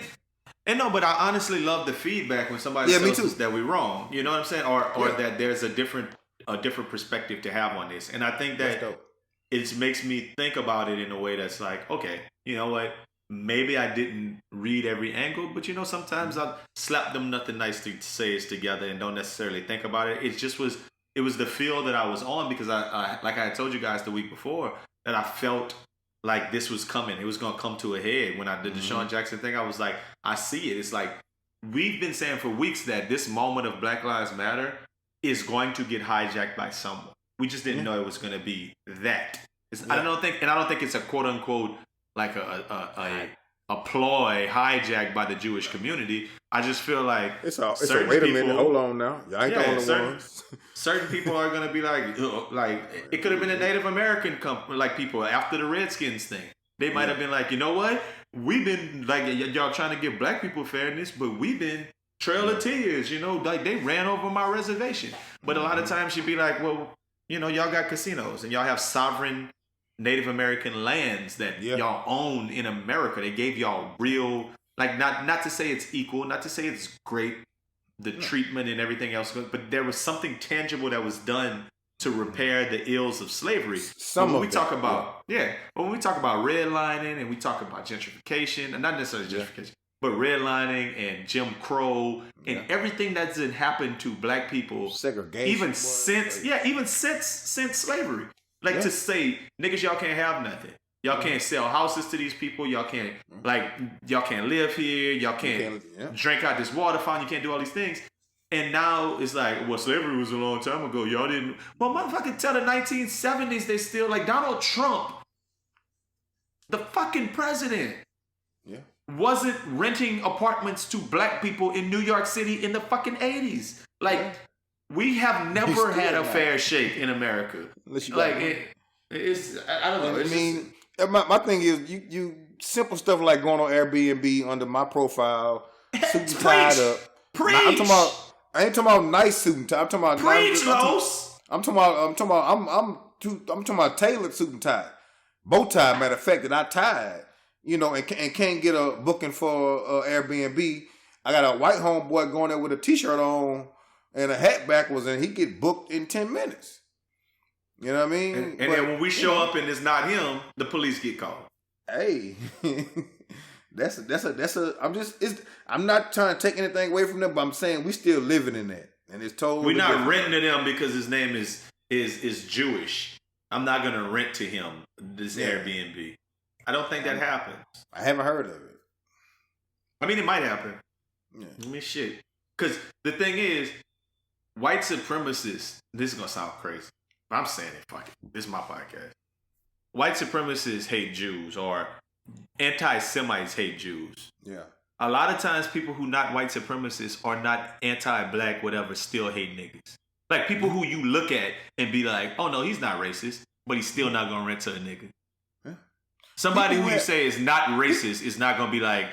But I honestly love the feedback when somebody tells us that we're wrong. You know what I'm saying? Or that there's a different perspective to have on this. And I think that it makes me think about it in a way that's like, okay, you know what? Maybe I didn't read every angle, but sometimes I slap them nothing nice to say is together and don't necessarily think about it. It was the feel that I was on because I like I told you guys the week before that I felt like this was coming. It was going to come to a head. When I did the Deshaun Jackson thing, I was like, I see it. It's like, we've been saying for weeks that this moment of Black Lives Matter is going to get hijacked by someone. We just didn't know it was going to be that. I don't think it's a quote unquote, like a ploy hijacked by the Jewish community. I just feel like it's a wait a minute, hold on now. Y'all ain't the only ones. Certain people are gonna be like it could have been a Native American people after the Redskins thing. They might have been like, you know what? We've been like y'all trying to give black people fairness, but we've been Trail of Tears. Like they ran over my reservation. But a lot of times you'd be like, well, y'all got casinos and y'all have sovereign Native American lands that y'all own in America. They gave y'all real, like, not to say it's equal, not to say it's great, the treatment and everything else, but there was something tangible that was done to repair the ills of slavery. When we talk about redlining and we talk about gentrification, and not necessarily gentrification, but redlining and Jim Crow and everything that's happened to black people, segregation, even since slavery. Like to say, niggas, y'all can't have nothing. Y'all can't sell houses to these people. Y'all can't live here. Y'all can't drink out this water fountain. You can't do all these things. And now it's like, well, slavery was a long time ago. Y'all didn't. Well, motherfucker, tell the 1970s they still like Donald Trump, the fucking president, wasn't renting apartments to black people in New York City in the fucking 80s. Like, we have never had a fair shake in America. Like, it's I don't know. I mean, my thing is you simple stuff like going on Airbnb under my profile, suit and tied up. Preach. I ain't talking about nice suit and tie. I'm talking about preach, Los. I'm talking about tailored suit and tie, bow tie. Matter of fact, that I tied, and can't get a booking for Airbnb. I got a white homeboy going there with a t-shirt on and a hat backwards, and he get booked in 10 minutes. You know what I mean? And then when we show up and it's not him, the police get called. Hey, that's a. I'm not trying to take anything away from them, but I'm saying we still living in that, and it's totally. We're not different. renting to them because his name is Jewish. I'm not gonna rent to him this Airbnb. I don't think that happens. I haven't heard of it. I mean, it might happen. Yeah. I mean, shit. Because the thing is, white supremacists. This is gonna sound crazy, but I'm saying it. Fuck it. This is my podcast. White supremacists hate Jews, or anti-Semites hate Jews. Yeah. A lot of times, people who not white supremacists or not anti-black, whatever, still hate niggas. Like people who you look at and be like, oh no, he's not racist, but he's still not gonna rent to a nigga. Yeah. Somebody who you say is not racist is not gonna be like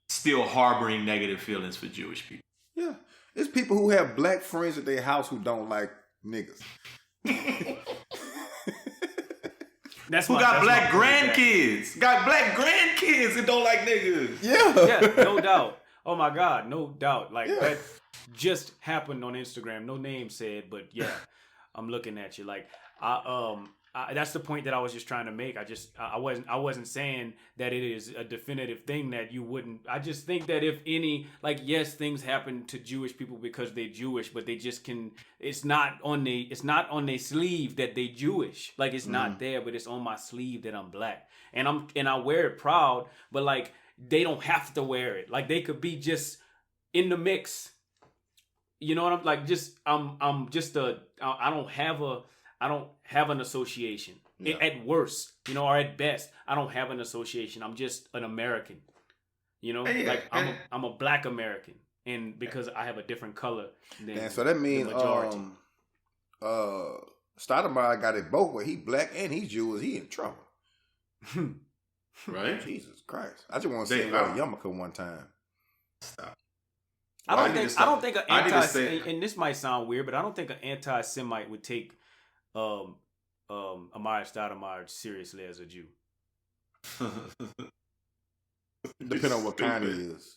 still harboring negative feelings for Jewish people. Yeah. It's people who have black friends at their house who don't like niggas. Who got black grandkids? Got black grandkids that don't like niggas. Yeah, no doubt. Oh my God, no doubt. Like that just happened on Instagram. No name said, but yeah, I'm looking at you. Like that's the point that I was just trying to make. I wasn't saying that it is a definitive thing that you wouldn't. I just think that if any, like, yes, things happen to Jewish people because they're Jewish, but they just can. It's not on their sleeve that they Jewish. Like it's not there, but it's on my sleeve that I'm black, and I wear it proud. But like they don't have to wear it. Like they could be just in the mix. You know what I'm like? I don't have an association. At worst, or at best, I don't have an association. I'm just an American. I'm a black American, and because I have a different color than so that means the majority. Stoudemire got it both ways. He black and he Jewish. He in trouble. Right? Jesus Christ! I just want to say him out of yarmulke one time. Stop. I don't think and this might sound weird, but I don't think an anti-Semite would take Amari Stoudemire seriously as a Jew. Depending on what kind he is.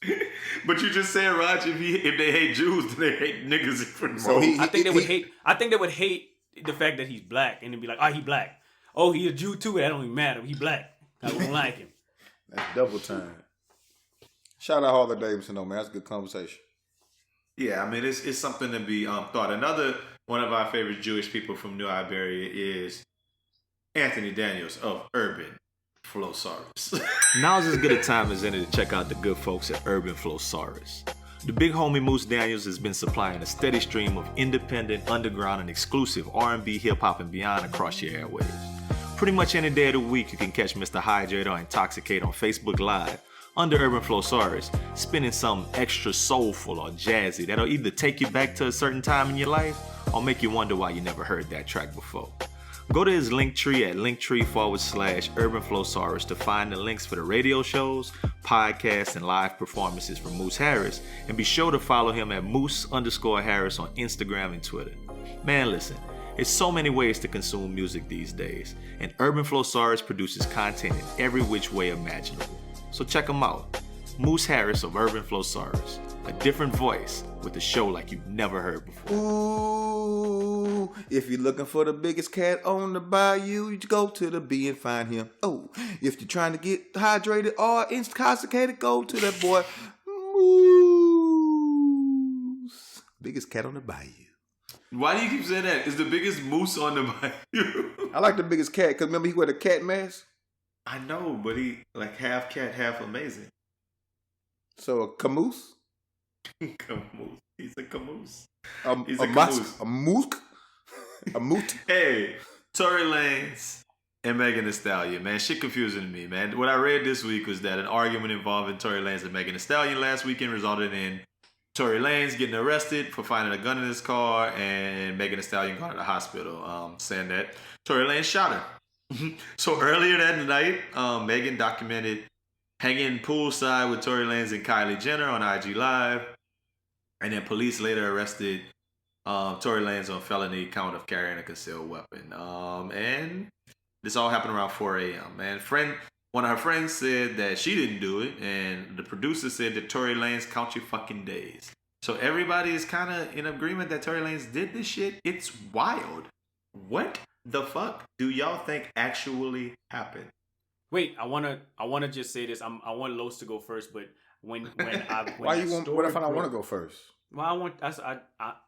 But you just said, Raj, if they hate Jews, then they hate niggas from I think they would hate the fact that he's black, and they'd be like, oh, he black. Oh, he a Jew too? That don't even matter. He black. I don't like him. That's double time. Shout out Harley Davidson though, man. That's a good conversation. Yeah, I mean, it's something to be thought. Another one of our favorite Jewish people from New Iberia is Anthony Daniels of Urban Flowsaurus. Now's as good a time as any to check out the good folks at Urban Flowsaurus. The big homie Moose Daniels has been supplying a steady stream of independent, underground, and exclusive R&B, hip-hop, and beyond across your airwaves. Pretty much any day of the week, you can catch Mr. Hydrate or Intoxicate on Facebook Live under Urban Flowsaurus, spinning something extra soulful or jazzy that'll either take you back to a certain time in your life or make you wonder why you never heard that track before. Go to his Linktree at Linktree/Urban Flowsaurus to find the links for the radio shows, podcasts, and live performances from Moose Harris, and be sure to follow him at Moose_Harris on Instagram and Twitter. Man, listen, there's so many ways to consume music these days, and Urban Flowsaurus produces content in every which way imaginable. So check him out. Moose Harris of Urban Flowsaurus. A different voice with a show like you've never heard before. Ooh, if you're looking for the biggest cat on the bayou, you go to the B and find him. Oh, if you're trying to get hydrated or intoxicated, go to that boy Moose. Biggest cat on the bayou. Why do you keep saying that? It's the biggest moose on the bayou. I like the biggest cat because remember he wore the cat mask? I know, but he like half cat, half amazing. So a camoose? Camoose. He's a camoose. A musk. A moot. Hey, Tory Lanez and Megan Thee Stallion, man, shit confusing to me, man. What I read this week was that an argument involving Tory Lanez and Megan Thee Stallion last weekend resulted in Tory Lanez getting arrested for finding a gun in his car and Megan Thee Stallion going to the hospital, saying that Tory Lanez shot her. So earlier that night, Megan documented hanging poolside with Tory Lanez and Kylie Jenner on IG Live, and then police later arrested Tory Lanez on felony count of carrying a concealed weapon. And this all happened around 4 a.m. And one of her friends said that she didn't do it, and the producer said that Tory Lanez count your fucking days. So everybody is kind of in agreement that Tory Lanez did this shit. It's wild. What the fuck do y'all think actually happened? Wait, I wanna just say this. I want Los to go first, but when Why you want? What if I don't want to go first? Well, I want.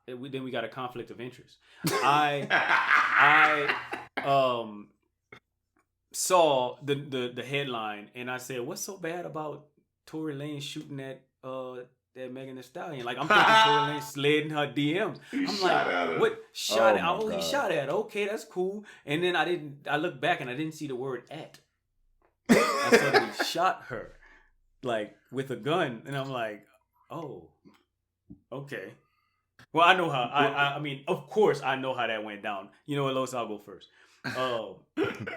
Then we got a conflict of interest. Saw the headline and I said, "What's so bad about Tory Lanez shooting that Megan Thee Stallion?" Like I'm thinking Tory Lanez slid in her DM. I'm like, "What shot at? Oh, he shot at her. Okay, that's cool." And then I looked back and I didn't see the word "at." I saw that he shot her, like with a gun, and I'm like, "Oh, okay." Well, I know how. I mean, of course, I know how that went down. You know what, Los? I'll go first.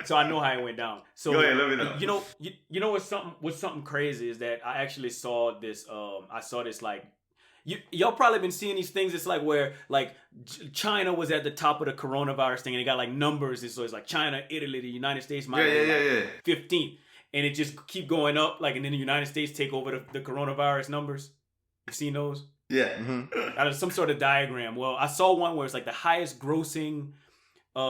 So I know how it went down. So go ahead, let me know. You know what's something crazy is that I actually saw this. I saw this like. Y'all probably been seeing these things. It's like where like China was at the top of the coronavirus thing, and it got like numbers. And so it's like China, Italy, the United States might be 15th, and it just keep going up. Like, and then the United States take over the coronavirus numbers. You seen those? Yeah. Mm-hmm. Out of some sort of diagram. Well, I saw one where it's like the highest grossing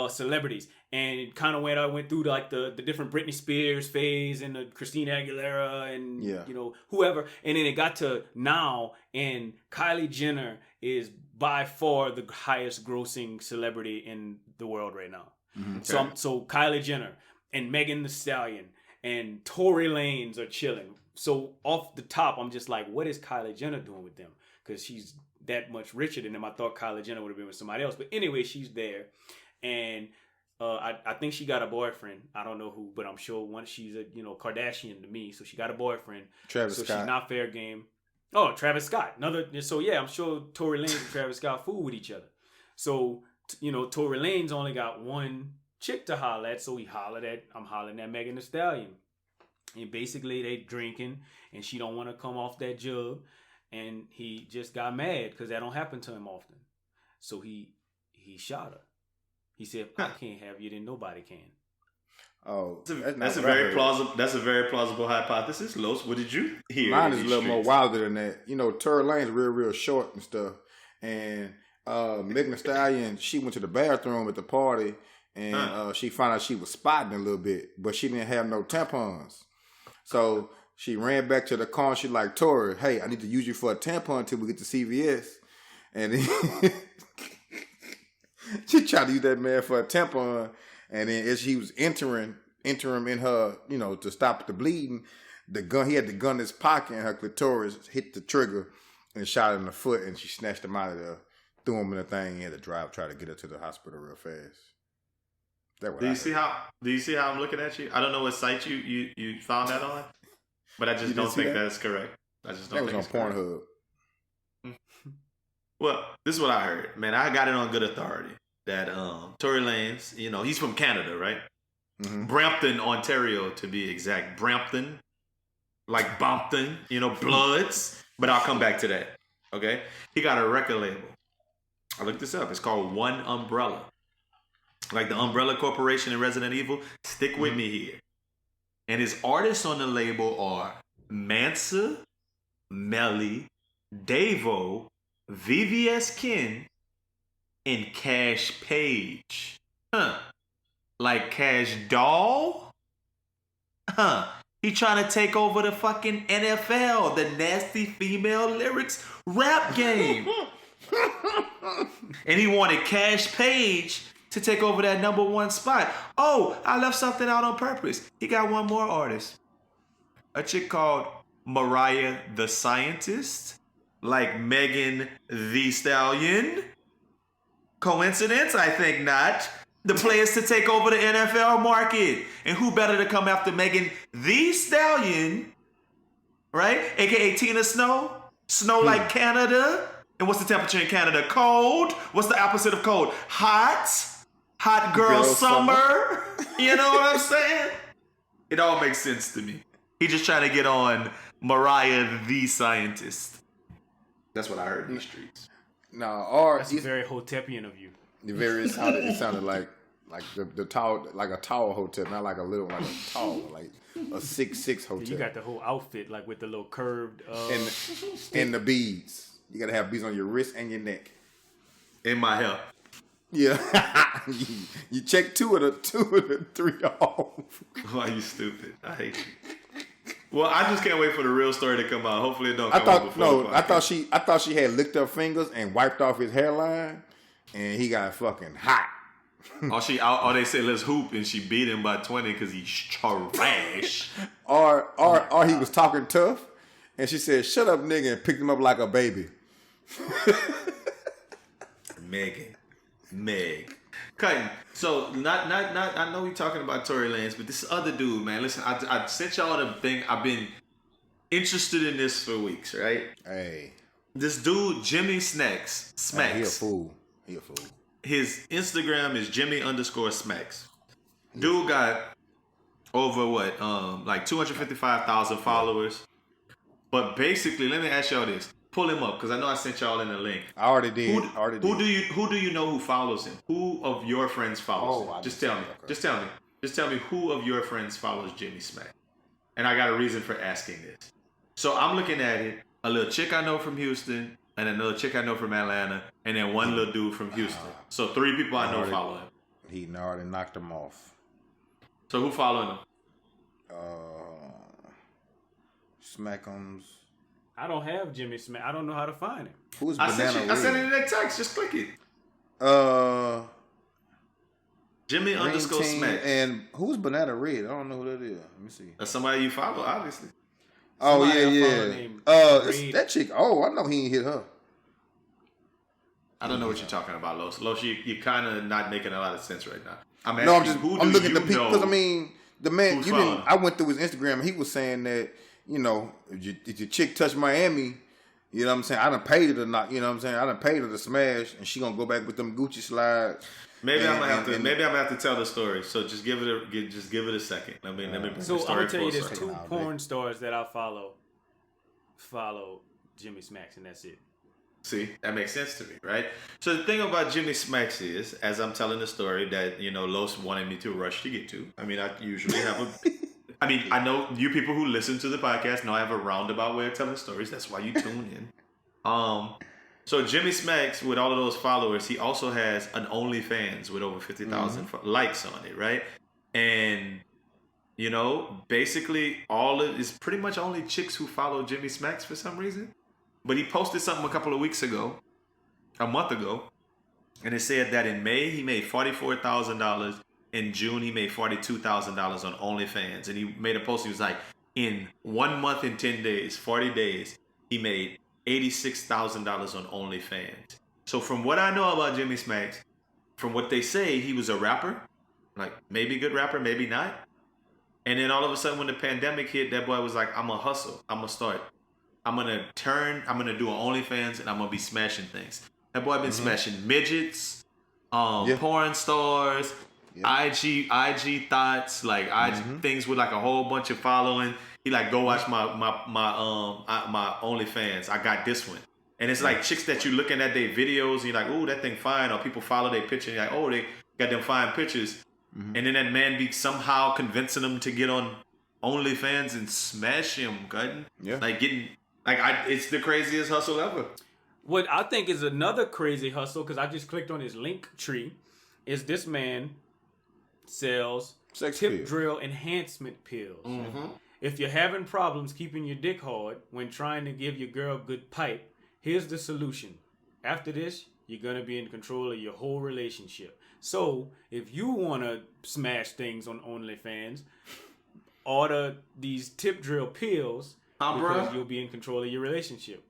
celebrities, and it kind of went through like the different Britney Spears phase and the Christina Aguilera and you know whoever, and then it got to now, and Kylie Jenner is by far the highest grossing celebrity in the world right now. Mm-hmm. Okay. So Kylie Jenner and Megan Thee Stallion and Tory Lanez are chilling. So off the top, I'm just like, what is Kylie Jenner doing with them? Because she's that much richer than them. I thought Kylie Jenner would have been with somebody else, but anyway, she's there. And I think she got a boyfriend. I don't know who, but I'm sure she's a Kardashian to me. So she got a boyfriend. Travis Scott. She's not fair game. Oh, Travis Scott. So yeah, I'm sure Tory Lanez and Travis Scott fool with each other. So Tory Lanez only got one chick to holler at, so I'm hollering at Megan Thee Stallion. And basically they drinking, and she don't want to come off that jug, and he just got mad because that don't happen to him often. So he shot her. He said, "I can't have you, then nobody can." Oh, that's a very plausible. That's a very plausible hypothesis. Los, what did you hear? Mine is a little more wilder than that. Tory Lanez real short and stuff, and Megan Thee Stallion, she went to the bathroom at the party, and she found out she was spotting a little bit, but she didn't have no tampons, so she ran back to the car. And she like, "Tory, hey, I need to use you for a tampon until we get to CVS," and then. She tried to use that man for a tampon, and then as she was entering in her, to stop the bleeding, he had the gun in his pocket, and her clitoris hit the trigger and shot her in the foot, and she snatched him out of there, threw him in the thing, and had to try to get her to the hospital real fast. Do you see how I'm looking at you? I don't know what site you found that on, but I just don't think that's correct. I just don't think it's correct. That was on Pornhub. Well, this is what I heard. Man, I got it on good authority that Tory Lanez, he's from Canada, right? Mm-hmm. Brampton, Ontario, to be exact. Brampton, like Bompton, Bloods. But I'll come back to that, okay? He got a record label. I looked this up. It's called One Umbrella. Like the Umbrella Corporation in Resident Evil. Stick with me here. And his artists on the label are Mansa, Melly, Davo, VVS Ken, and Cash Page. Like Cash Doll? He trying to take over the fucking NFL, the nasty female lyrics rap game. And he wanted Cash Page to take over that number one spot. Oh, I left something out on purpose. He got one more artist. A chick called Mariah the Scientist. like Megan Thee Stallion? Coincidence? I think not. The players to take over the NFL market. And who better to come after Megan Thee Stallion, right? AKA Tina Snow. Snow like Canada. And what's the temperature in Canada? Cold. What's the opposite of cold? Hot. Hot girl summer. You know what I'm saying? It all makes sense to me. He just trying to get on Mariah the Scientist. That's what I heard in the streets. No, or That's very Hotepian of you. it sounded like the tall, like a tall hotel, not like a little, like a tall, like a 6'6" hotel. You got the whole outfit, like with the little curved and the beads. You gotta have beads on your wrist and your neck. In my hair. Yeah, you check two of the three off. Why you stupid? I hate you. Well, I just can't wait for the real story to come out. Hopefully, it don't come out before the podcast. I thought she had licked her fingers and wiped off his hairline, and he got fucking hot. Or they said let's hoop, and she beat him by 20 because he's trash. or he was talking tough, and she said, "Shut up, nigga," and picked him up like a baby. Meg. Cutting. So not. I know we talking about Tory Lanez, but this other dude, man. Listen, I sent y'all the thing. I've been interested in this for weeks, right? Hey, this dude Jimmy Smacks. he a fool. His Instagram is Jimmy_Smacks. Dude got over like 255,000 followers. But basically, let me ask y'all this. Pull him up because I know I sent y'all in the link. I already did. Who do you know who follows him? Who of your friends follows him? Just tell me. Okay. Just tell me who of your friends follows Jimmy Smack. And I got a reason for asking this. So I'm looking at it. A little chick I know from Houston, and another chick I know from Atlanta, and then one little dude from Houston. So 3 people I know follow him. He already knocked him off. So who following him? Smackums. I don't have Jimmy Smith. I don't know how to find him. Who's I Banana Red? sent it in that text. Just click it. Jimmy_Smacks. And who's Banana Red? I don't know who that is. Let me see. That's somebody you follow, obviously. Oh, Somebody yeah. It's that chick. Oh, I know he ain't hit her. I don't know what you're talking about, Los. Los, you're kind of not making a lot of sense right now. I'm looking at the people because I mean, the man. Who's following? I went through his Instagram and he was saying that if your chick touch Miami, you know what I'm saying. I done paid her to not. You know what I'm saying. I done paid her to smash, and she gonna go back with them Gucci slides. Maybe I'm gonna have to tell the story. So just give it a second. Let me bring So the story I'm gonna tell you, full there's circle. 2 porn stars that I follow Jimmy Smacks, and that's it. See, that makes sense to me, right? So the thing about Jimmy Smacks is, as I'm telling the story that Los wanted me to rush to get to. I mean, I usually have a. I mean, I know you people who listen to the podcast know I have a roundabout way of telling stories. That's why you tune in. So Jimmy Smacks, with all of those followers, he also has an OnlyFans with over 50,000 likes on it, right? And basically it's pretty much only chicks who follow Jimmy Smacks for some reason. But he posted something a month ago, and it said that in May he made $44,000. In June he made $42,000 on OnlyFans, and he made a post. He was like, in 1 month and 10 days, 40 days, he made $86,000 on OnlyFans. So from what I know about Jimmy Smacks, from what they say, he was a rapper, like maybe a good rapper, maybe not. And then all of a sudden when the pandemic hit, that boy was like, I'm gonna hustle. I'm gonna start. I'm gonna do an OnlyFans, and I'm gonna be smashing things. That boy been smashing midgets, porn stars, IG thoughts, like IG things with like a whole bunch of following. He like, go watch my OnlyFans. I got this one. And it's like chicks that you looking at their videos and you're like, ooh, that thing fine. Or people follow their picture and you're like, oh, they got them fine pictures. And then that man be somehow convincing them to get on OnlyFans and smash him, cutting. Yeah. It's the craziest hustle ever. What I think is another crazy hustle, because I just clicked on his link tree, is this man sells tip drill enhancement pills. If you're having problems keeping your dick hard when trying to give your girl good pipe, here's the solution. After this, you're going to be in control of your whole relationship. So, if you want to smash things on OnlyFans, order these tip drill pills because you'll be in control of your relationship.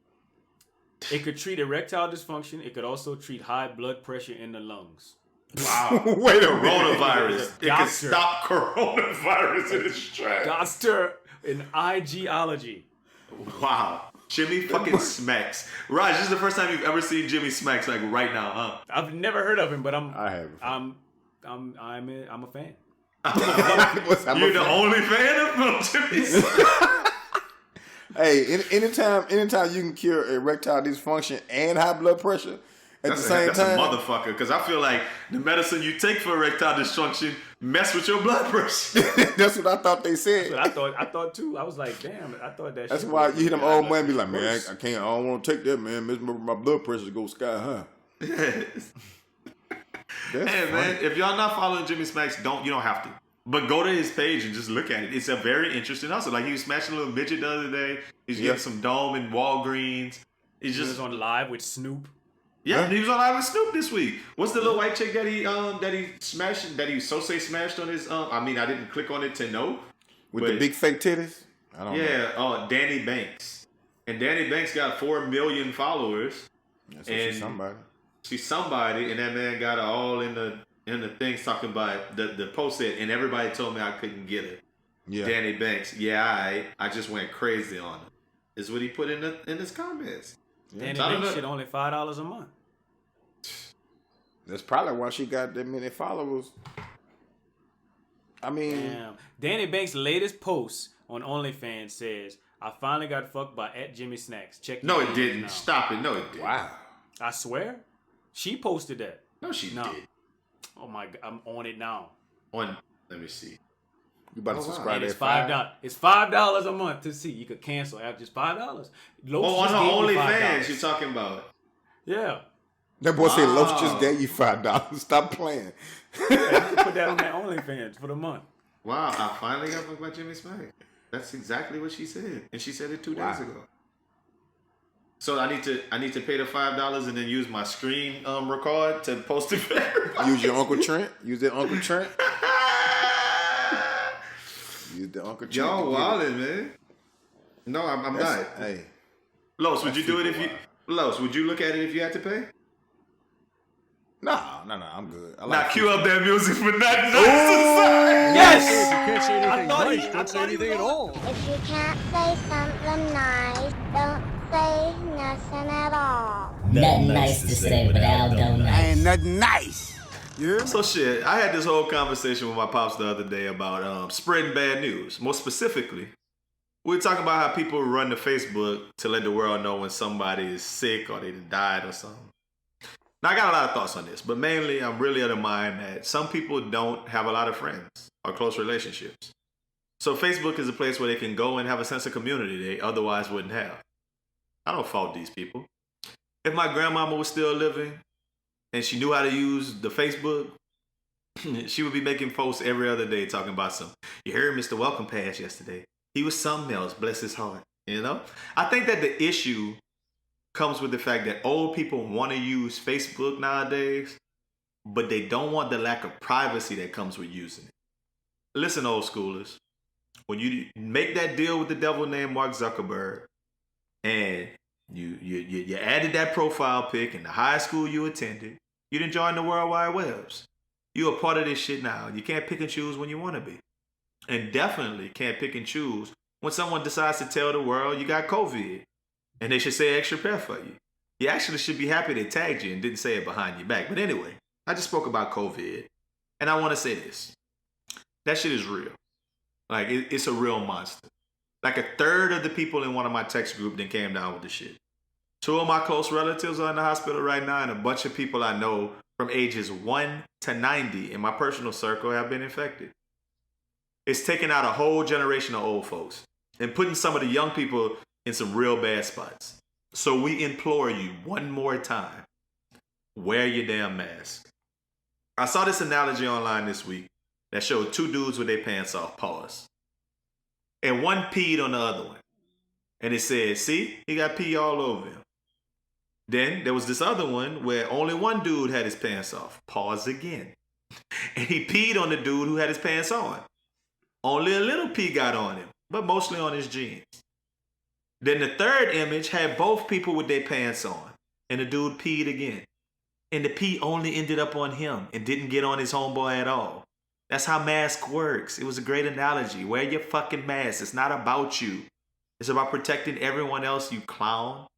It could treat erectile dysfunction. It could also treat high blood pressure in the lungs. Wow. Wait a minute. Coronavirus. It can Doctor. stop coronavirus in its tracks. Doctor in IGology. Wow. Jimmy fucking smacks. Raj, this is the first time you've ever seen Jimmy smacks like right now, huh? I've never heard of him, but I have. I'm a fan. You're the only fan of Jimmy Smacks. Hey, anytime you can cure erectile dysfunction and high blood pressure at the same that's time, a motherfucker. Because I feel like the medicine you take for erectile dysfunction mess with your blood pressure. that's what I thought they said. I thought too. I was like, damn. I thought that. That's shit why was- you hear them yeah, old I- man be like, man, I can't. I don't want to take that, man. My blood pressure go sky high. That's Hey funny. man, if y'all not following Jimmy Smacks, you don't have to. But go to his page and just look at it. It's a very interesting hustle. Like he was smashing a little midget the other day. He's getting some dome in Walgreens. He's He was just on live with Snoop. yeah. He was on Live with Snoop this week. What's the little white chick that he smashed smashed on his I mean I didn't click on it to know. With but the big fake titties? I don't know. yeah, Danny Banks. And Danny Banks got 4 million followers. That's what she's somebody. She's somebody, and that man got her all in the things talking about the post said, and everybody told me I couldn't get her. Yeah. Danny Banks, yeah, I just went crazy on her. Is what he put in his comments. Danny So I don't Banks know. shit only $5 a month. That's probably why she got that many followers. I mean, Damn. Danny Banks' latest post on OnlyFans says, "I finally got fucked by @JimmySnacks. Check No, your it DMs didn't. now." Stop it. No, it didn't. wow. I swear, she posted that. No, she No. did. Oh my god, I'm on it now. Let me see. You about to Oh, wow. subscribe And to it's that $5. It's $5 a month to see. You could cancel after just $5. Lowe's Oh, on just her gave me OnlyFans, $5. you're talking about. Yeah. That boy said, Loaf Wow. just gave you $5. Stop playing. You can put that on that OnlyFans for the month. Wow, I finally got fucked by Jimmy Smack. That's exactly what she said, and she said it 2 days ago. So I need to pay the $5 and then use my screen record to post it for everybody. Use your Uncle Trent. Use that Uncle Trent. Use the Uncle Trent. Y'all wildin', man. No, I'm not. Hey. Los, would you do it super if you? Los, would you look at it if you had to pay? No, I'm good. I Now like cue up that music for nothing nice to Yes! You can't say anything thought he- nice. I Don't say thought he anything was at all. If you can't say something nice, don't say nothing at all. Nothing nice to say, but Aldo nice. say. So shit, I had this whole conversation with my pops the other day about spreading bad news. More specifically, we were talking about how people run to Facebook to let the world know when somebody is sick or they died or something. Now, I got a lot of thoughts on this, but mainly I'm really of the mind that some people don't have a lot of friends or close relationships. So Facebook is a place where they can go and have a sense of community they otherwise wouldn't have. I don't fault these people. If my grandmama was still living and she knew how to use the Facebook, she would be making posts every other day talking about you heard Mr. Welcome Pass yesterday. He was something else, bless his heart. You know? I think that the issue comes with the fact that old people want to use Facebook nowadays, but they don't want the lack of privacy that comes with using it. Listen, old schoolers, when you make that deal with the devil named Mark Zuckerberg, and you added that profile pic in the high school you attended, you didn't join the World Wide Webs. You're a part of this shit now. You can't pick and choose when you want to be. And definitely can't pick and choose when someone decides to tell the world you got COVID. And they should say extra prayer for you. You actually should be happy they tagged you and didn't say it behind your back. But anyway, I just spoke about COVID. And I want to say this. That shit is real. Like, it's a real monster. Like, a third of the people in one of my text group then came down with the shit. 2 of my close relatives are in the hospital right now, and a bunch of people I know from ages 1 to 90 in my personal circle have been infected. It's taken out a whole generation of old folks and putting some of the young people in some real bad spots. So we implore you one more time, wear your damn mask. I saw this analogy online this week that showed 2 dudes with their pants off, pause. And one peed on the other one. And it said, see, he got pee all over him. Then there was this other one where only one dude had his pants off, pause again. And he peed on the dude who had his pants on. Only a little pee got on him, but mostly on his jeans. Then the third image had both people with their pants on, and the dude peed again. And the pee only ended up on him and didn't get on his homeboy at all. That's how mask works. It was a great analogy. Wear your fucking mask. It's not about you. It's about protecting everyone else, you clown.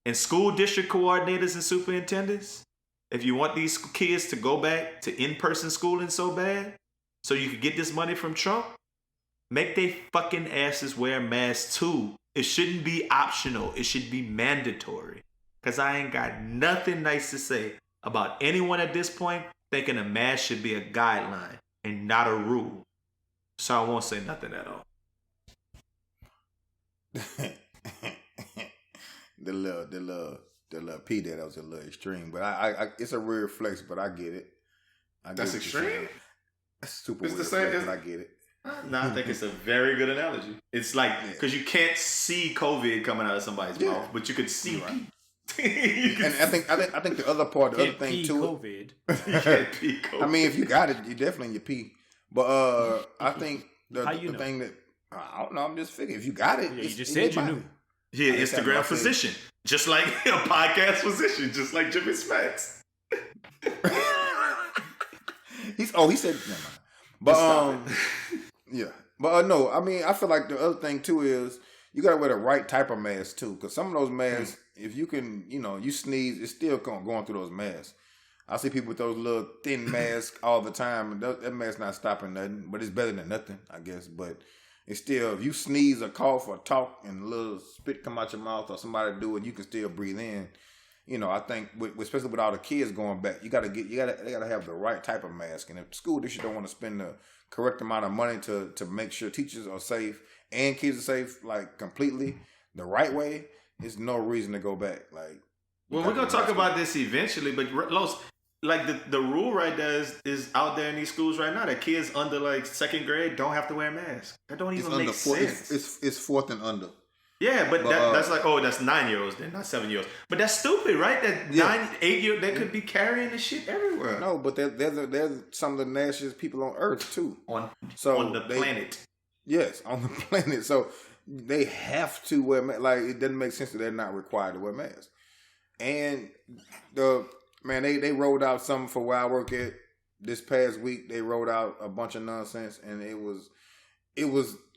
And school district coordinators and superintendents, if you want these kids to go back to in-person schooling so bad, so you can get this money from Trump, make they fucking asses wear masks too. It shouldn't be optional. It should be mandatory. Because I ain't got nothing nice to say about anyone at this point thinking a mask should be a guideline and not a rule. So I won't say nothing at all. the little P that was a little extreme, but I it's a weird flex, but I get it. That's extreme? That's super It's weird the same, flex, but I get it. No, I think it's a very good analogy. It's like, because you can't see COVID coming out of somebody's mouth, but you could see it. And I think the other part, the other thing too. COVID. You can't pee COVID. I mean, if you got it, you definitely in your pee. But I think the know? thing that I don't know, I'm just figuring if you got it, Yeah, you just said you knew. Yeah, Instagram physician. Just like a podcast physician, just like Jimmy Smacks. He said never mind. But yeah. But no, I mean, I feel like the other thing too is you gotta wear the right type of mask too. Because some of those masks, if you can, you sneeze, it's still going through those masks. I see people with those little thin masks all the time, and that mask's not stopping nothing, but it's better than nothing, I guess. But it's still, if you sneeze or cough or talk and a little spit come out your mouth or somebody do it, you can still breathe in. I think, especially with all the kids going back, they gotta have the right type of mask. And if school district don't want to spend the correct amount of money to make sure teachers are safe and kids are safe, like completely the right way, there's no reason to go back. Like, well, we're gonna talk about this eventually, but Los, like the rule right there is out there in these schools right now that kids under like second grade don't have to wear masks. That don't even make sense. It's fourth and under. Yeah, but that's like, that's 9-year-olds then, not 7-year-olds. But that's stupid, right? That 9-8-year, they could be carrying the shit everywhere. No, but they're some of the nastiest people on Earth too. On the planet. Yes, on the planet. So they have to wear masks. Like, it doesn't make sense that they're not required to wear masks. And they rolled out something for where I work at this past week. They rolled out a bunch of nonsense, and it was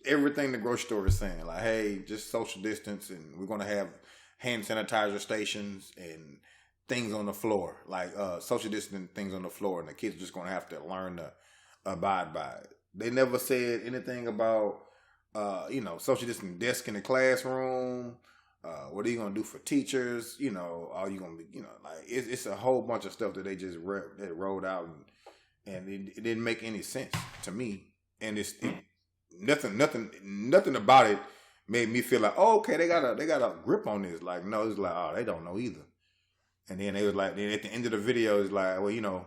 everything the grocery store is saying. Like, hey, just social distance, and we're gonna have hand sanitizer stations and things on the floor, like social distancing things on the floor, and the kids are just gonna have to learn to abide by it. They never said anything about social distancing desk in the classroom. What are you gonna do for teachers? Are you gonna be, like it's a whole bunch of stuff that they just rolled out, and it didn't make any sense to me. And nothing about it made me feel like, oh, okay, they got a grip on this. Like, no, it's like, oh, they don't know either. And then they was like, then at the end of the video, it's like, well,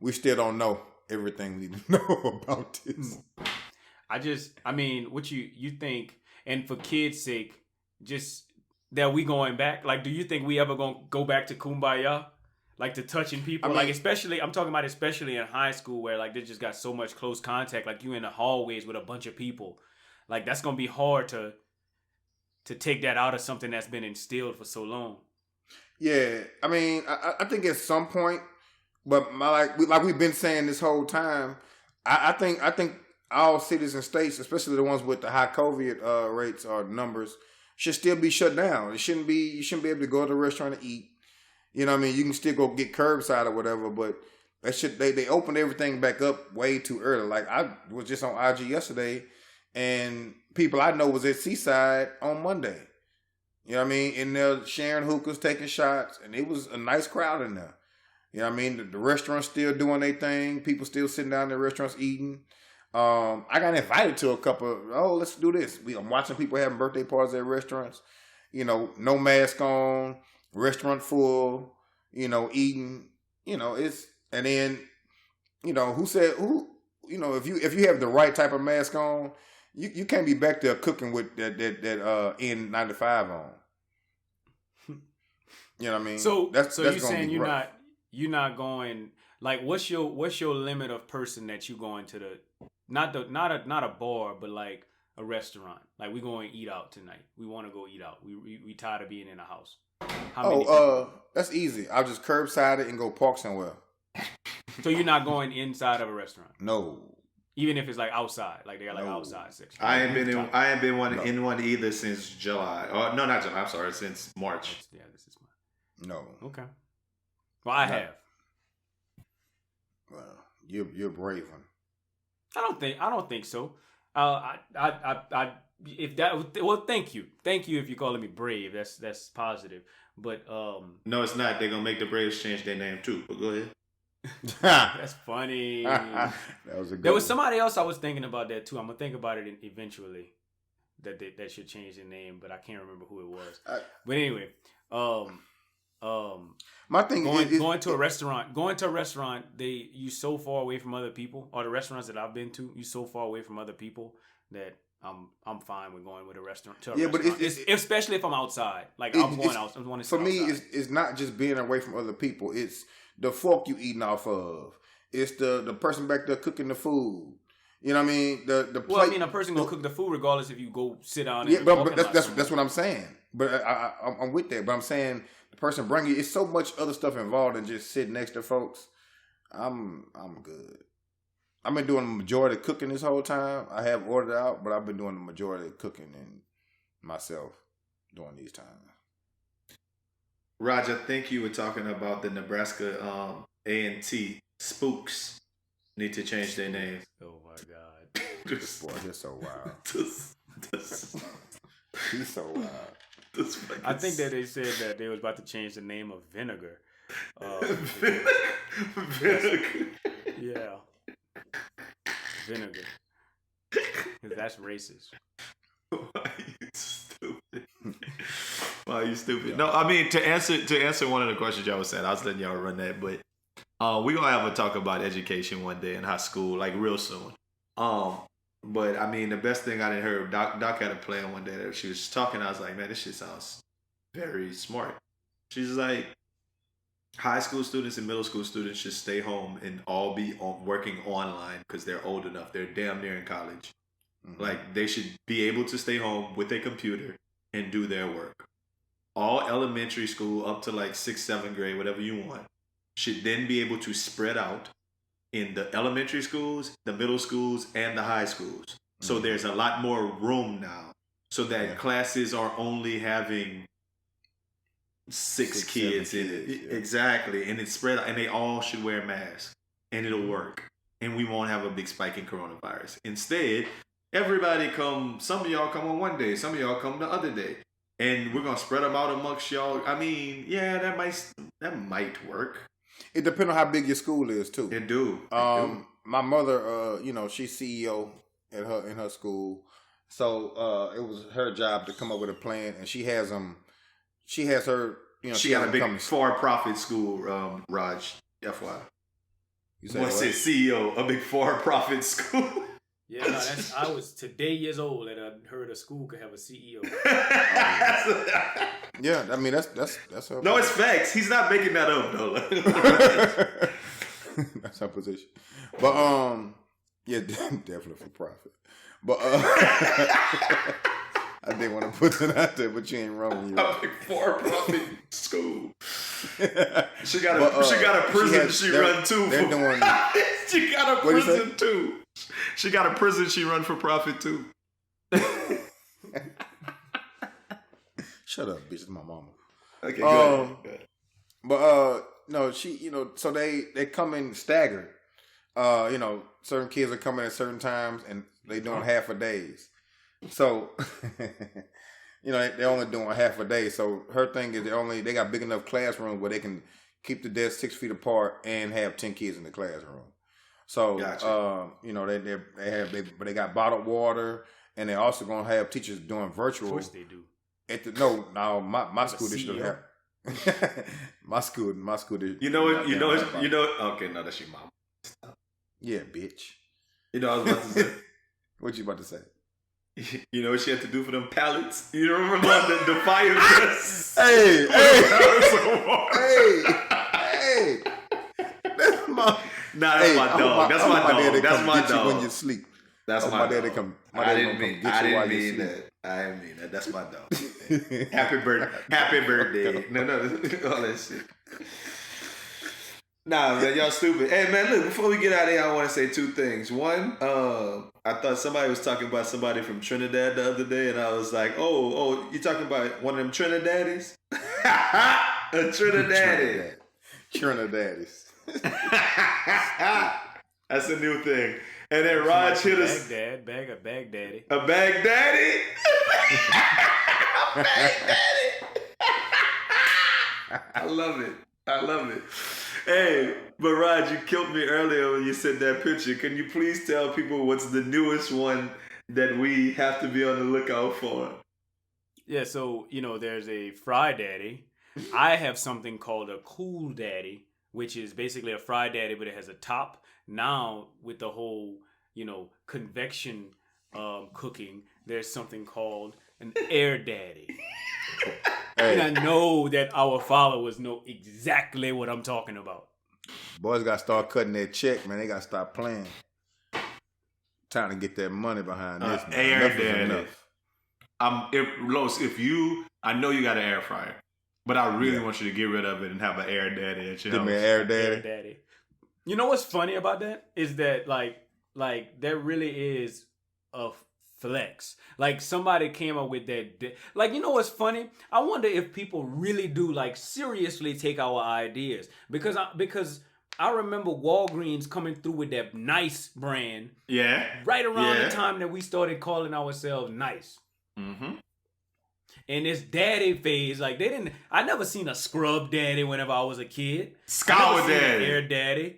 we still don't know everything we need to know about this. I mean, what you think, and for kids' sake, just that we going back, like, do you think we ever gonna go back to Kumbaya? Like, to touching people? I'm talking about especially in high school where, like, they just got so much close contact, like, you in the hallways with a bunch of people. Like, that's gonna be hard to take that out of something that's been instilled for so long. Yeah, I mean, I think at some point, but like we've been saying this whole time, I think all cities and states, especially the ones with the high COVID rates or numbers, should still be shut down. You shouldn't be able to go to a restaurant and eat. You know what I mean? You can still go get curbside or whatever, but they opened everything back up way too early. Like, I was just on IG yesterday, and people I know was at Seaside on Monday. You know what I mean? And they're sharing hookahs, taking shots, and it was a nice crowd in there. You know what I mean? The restaurants still doing their thing. People still sitting down in the restaurants eating. I got invited to a couple, let's do this. I'm watching people having birthday parties at restaurants. No mask on, restaurant full, eating, it's, and then, if you have the right type of mask on, you can't be back there cooking with that N95 on. You know what I mean? So you're saying you're not going, like, what's your limit of person that you going to the not a bar, but like a restaurant. Like, we going to eat out tonight. We want to go eat out. We tired of being in the house. How many people? That's easy. I'll just curbside it and go park somewhere. So you're not going inside of a restaurant? No. Even if it's like outside, like they got like outside section. I ain't been in one either since July. Oh no, not July. I'm sorry, since March. Yeah, this is mine. No. Okay. Well, I have. Well, you're a brave one. I don't think so. If that, well, thank you if you're calling me brave. That's positive. But no, it's not. They're gonna make the Braves change their name too. But go ahead. That's funny. That was a good There was one. somebody else I was thinking about that too. I'm gonna think about it eventually. That should change the name, but I can't remember who it was. But anyway, my thing going to a restaurant, you so far away from other people, or the restaurants that I've been to, you so far away from other people that I'm fine with going with a restaurant. But it's especially if I'm outside. Like I'm going out. I'm going to. For me, it's not just being away from other people. It's the fork you eating off of. It's the person back there cooking the food. You know what I mean? The plate. Well, I mean, a person gonna cook the food regardless if you go sit down. Yeah, but that's what I'm saying. But I'm with that. But I'm saying the person bringing it's so much other stuff involved than just sitting next to folks. I'm good. I've been doing the majority of cooking this whole time. I have ordered out, but I've been doing the majority of cooking and myself during these times. Roger, I think you were talking about the Nebraska A&T Spooks need to change their name. Oh my God. This boy, they're so wild. He's so wild. I think that they said that they was about to change the name of Vinegar. Vinegar. Yeah. Vinegar. Because that's racist. Why are you stupid? No, I mean to answer one of the questions y'all was saying, I was letting y'all run that, but we're gonna have a talk about education one day in high school, like real soon. But I mean the best thing I didn't hear, Doc had a plan one day that she was talking, I was like, man, this shit sounds very smart. She's like, high school students and middle school students should stay home and all be working online because they're old enough. They're damn near in college. Mm-hmm. Like they should be able to stay home with a computer and do their work. All elementary school up to like 6th, 7th grade, whatever you want, should then be able to spread out in the elementary schools, the middle schools, and the high schools. Mm-hmm. So there's a lot more room now so that classes are only having six kids in it. Yeah. Exactly. And it's spread out and they all should wear masks and it'll work. And we won't have a big spike in coronavirus. Instead, everybody some of y'all come on one day, some of y'all come the other day. And we're going to spread them out amongst y'all. I mean, yeah, that might work. It depends on how big your school is too. It do. My mother, she's CEO in her school. So it was her job to come up with a plan and she has her, she got a big for-profit school, Raj, FY. You said CEO, a big for-profit school. Yeah, no, I was today years old and I heard a school could have a CEO. Yeah, I mean that's her. No, it's facts. He's not making that up though. That's her position. But yeah, definitely for profit. But I didn't want to put that out there, but you ain't wrong. A big for-profit school. She got a prison she run too. They're doing. She got a prison too. She got a prison she run for profit too. Shut up, bitch. It's my mama. Okay, good. But no, she, so they come in staggered. Certain kids are coming at certain times and they doing half a days. So, they're only doing half a day. So her thing is they got big enough classrooms where they can keep the desks 6 feet apart and have 10 kids in the classroom. So, gotcha. They got bottled water and they're also going to have teachers doing virtual. Of course they do. My school district have. my school did. Okay, no, that's your mom. Yeah, bitch. I was about to say. What you about to say? You know what she had to do for them pallets? You remember the fire dress? Hey! That's my. Nah, that's my dog. That's my dog. That's my dog. When you sleep. That's my daddy come. My I daddy didn't gonna mean, come get I you while didn't you mean sleep. that. I didn't mean that. That's my dog. Happy birthday. No, all that shit. Nah, man, y'all stupid. Hey, man, look, before we get out of here, I want to say two things. One, I thought somebody was talking about somebody from Trinidad the other day, and I was like, oh, you talking about one of them Trinidaddies? A Trinidaddy. Trinidaddies. That's a new thing. And then Raj hit us. Baghdaddy. A Baghdaddy? A Baghdaddy. I love it. Hey, but Raj, you killed me earlier when you said that picture. Can you please tell people what's the newest one that we have to be on the lookout for? Yeah, so, there's a Fry Daddy. I have something called a Cool Daddy, which is basically a Fry Daddy, but it has a top. Now, with the whole, convection cooking, there's something called an Air Daddy. Hey. And I know that our followers know exactly what I'm talking about. Boys got to start cutting their check, man. They got to stop playing. Trying to get that money behind this. Man. Air Enough is Daddy. enough. I know you got an air fryer, but I really want you to get rid of it and have an Air Daddy at your Give house. me an Air Daddy. Air Daddy. You know what's funny about that is that like there really is a flex. Like somebody came up with that. Like, you know what's funny? I wonder if people really do like seriously take our ideas because I remember Walgreens coming through with that Nice brand. Yeah. Right around the time that we started calling ourselves Nice. Mm-hmm. And this daddy phase, like I never seen a scrub daddy whenever I was a kid. Scour daddy. Air daddy.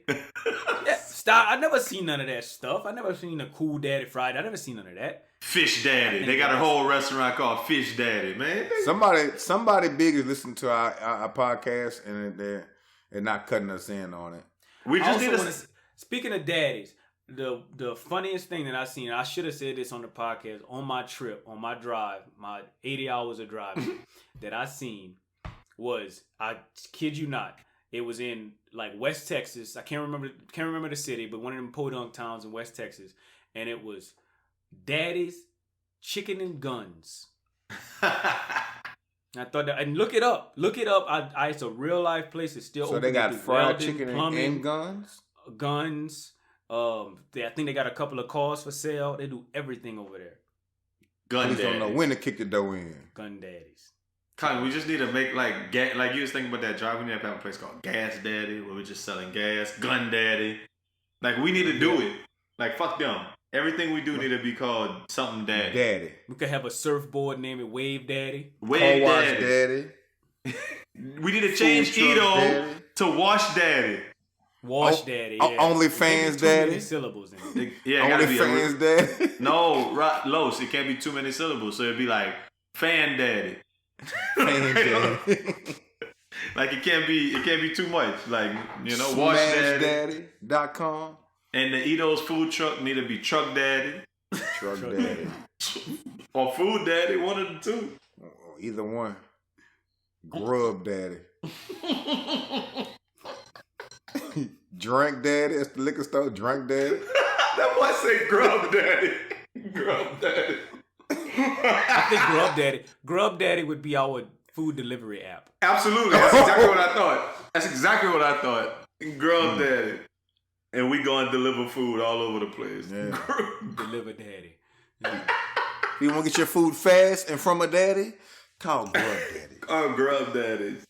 Yeah, stop. I never seen none of that stuff. I never seen a Cool Daddy Friday. I never seen none of that. Fish Daddy. They got a whole restaurant called Fish Daddy, man. Somebody big is listening to our podcast and they're not cutting us in on it. We just speaking of daddies, the funniest thing that I seen, I should have said this on the podcast, on my trip, on my drive, my 80 hours of driving that I seen was, I kid you not, it was in like West Texas. I can't remember the city, but one of them podunk towns in West Texas, and it was Daddy's Chicken and Guns. I thought that, and look it up. It's a real life place. It's still so open. they got fried welding, chicken plumbing, and guns. I think they got a couple of cars for sale. They do everything over there. Gun Daddies don't know Daddies. when to kick the dough in. Gun daddies. Colin, we just need to make like you was thinking about that drive. We need to have a place called Gas Daddy where we're just selling gas. Gun Daddy. Like we need to do it. Like fuck them. Everything we do need to be called something Daddy. We could have a surfboard named it Wave Daddy. Wave Car wash Daddy. Daddy. We need to change Food truck Edo Daddy. to Wash Daddy. Wash Daddy. Yeah. Only Fans Too many Daddy. syllables in it. Yeah, it gotta Only be Fans Daddy. No, Los, it can't be too many syllables. So it'd be like Fan Daddy. Fans Daddy. Like it can't be too much. Like, Wash Daddy. SmashDaddy.com. And the Edo's food truck need to be Truck Daddy. Truck Daddy. Or Food Daddy, one of the two. Either one. Grub Daddy. Drink Daddy. That's the liquor store. Drink Daddy. That boy say Grub Daddy. Grub Daddy. I think Grub Daddy would be our food delivery app. Absolutely. That's exactly what I thought. Grub Daddy. And we go and deliver food all over the place. Yeah. Deliver Daddy. If you want to get your food fast and from a daddy, call Grub Daddy. Call Grub Daddies.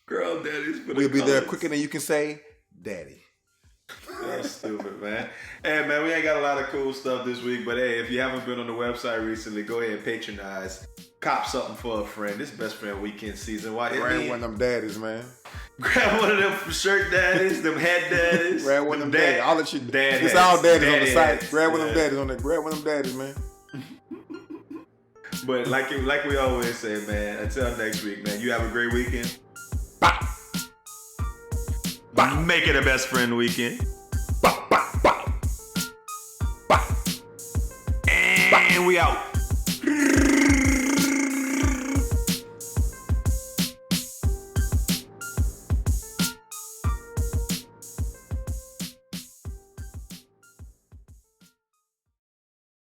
Grub Daddies for the We'll be there colors. quicker than you can say Daddy. That's stupid, man. Hey, man, we ain't got a lot of cool stuff this week, but hey, if you haven't been on the website recently, go ahead and patronize. Cop something for a friend. This Best Friend Weekend season. Why? Grab one of them daddies, man. Grab one of them shirt daddies, them head daddies. Grab one of them daddies. All that shit. Daddy It's all daddies on the daddy site. hats. Grab one of them Yeah. daddies on there. Grab one of them daddies, man. But like we always say, man, until next week, man, you have a great weekend. Bye. Bye. Make it a Best Friend Weekend. Bye. Bye. Bye. Bye. And we out.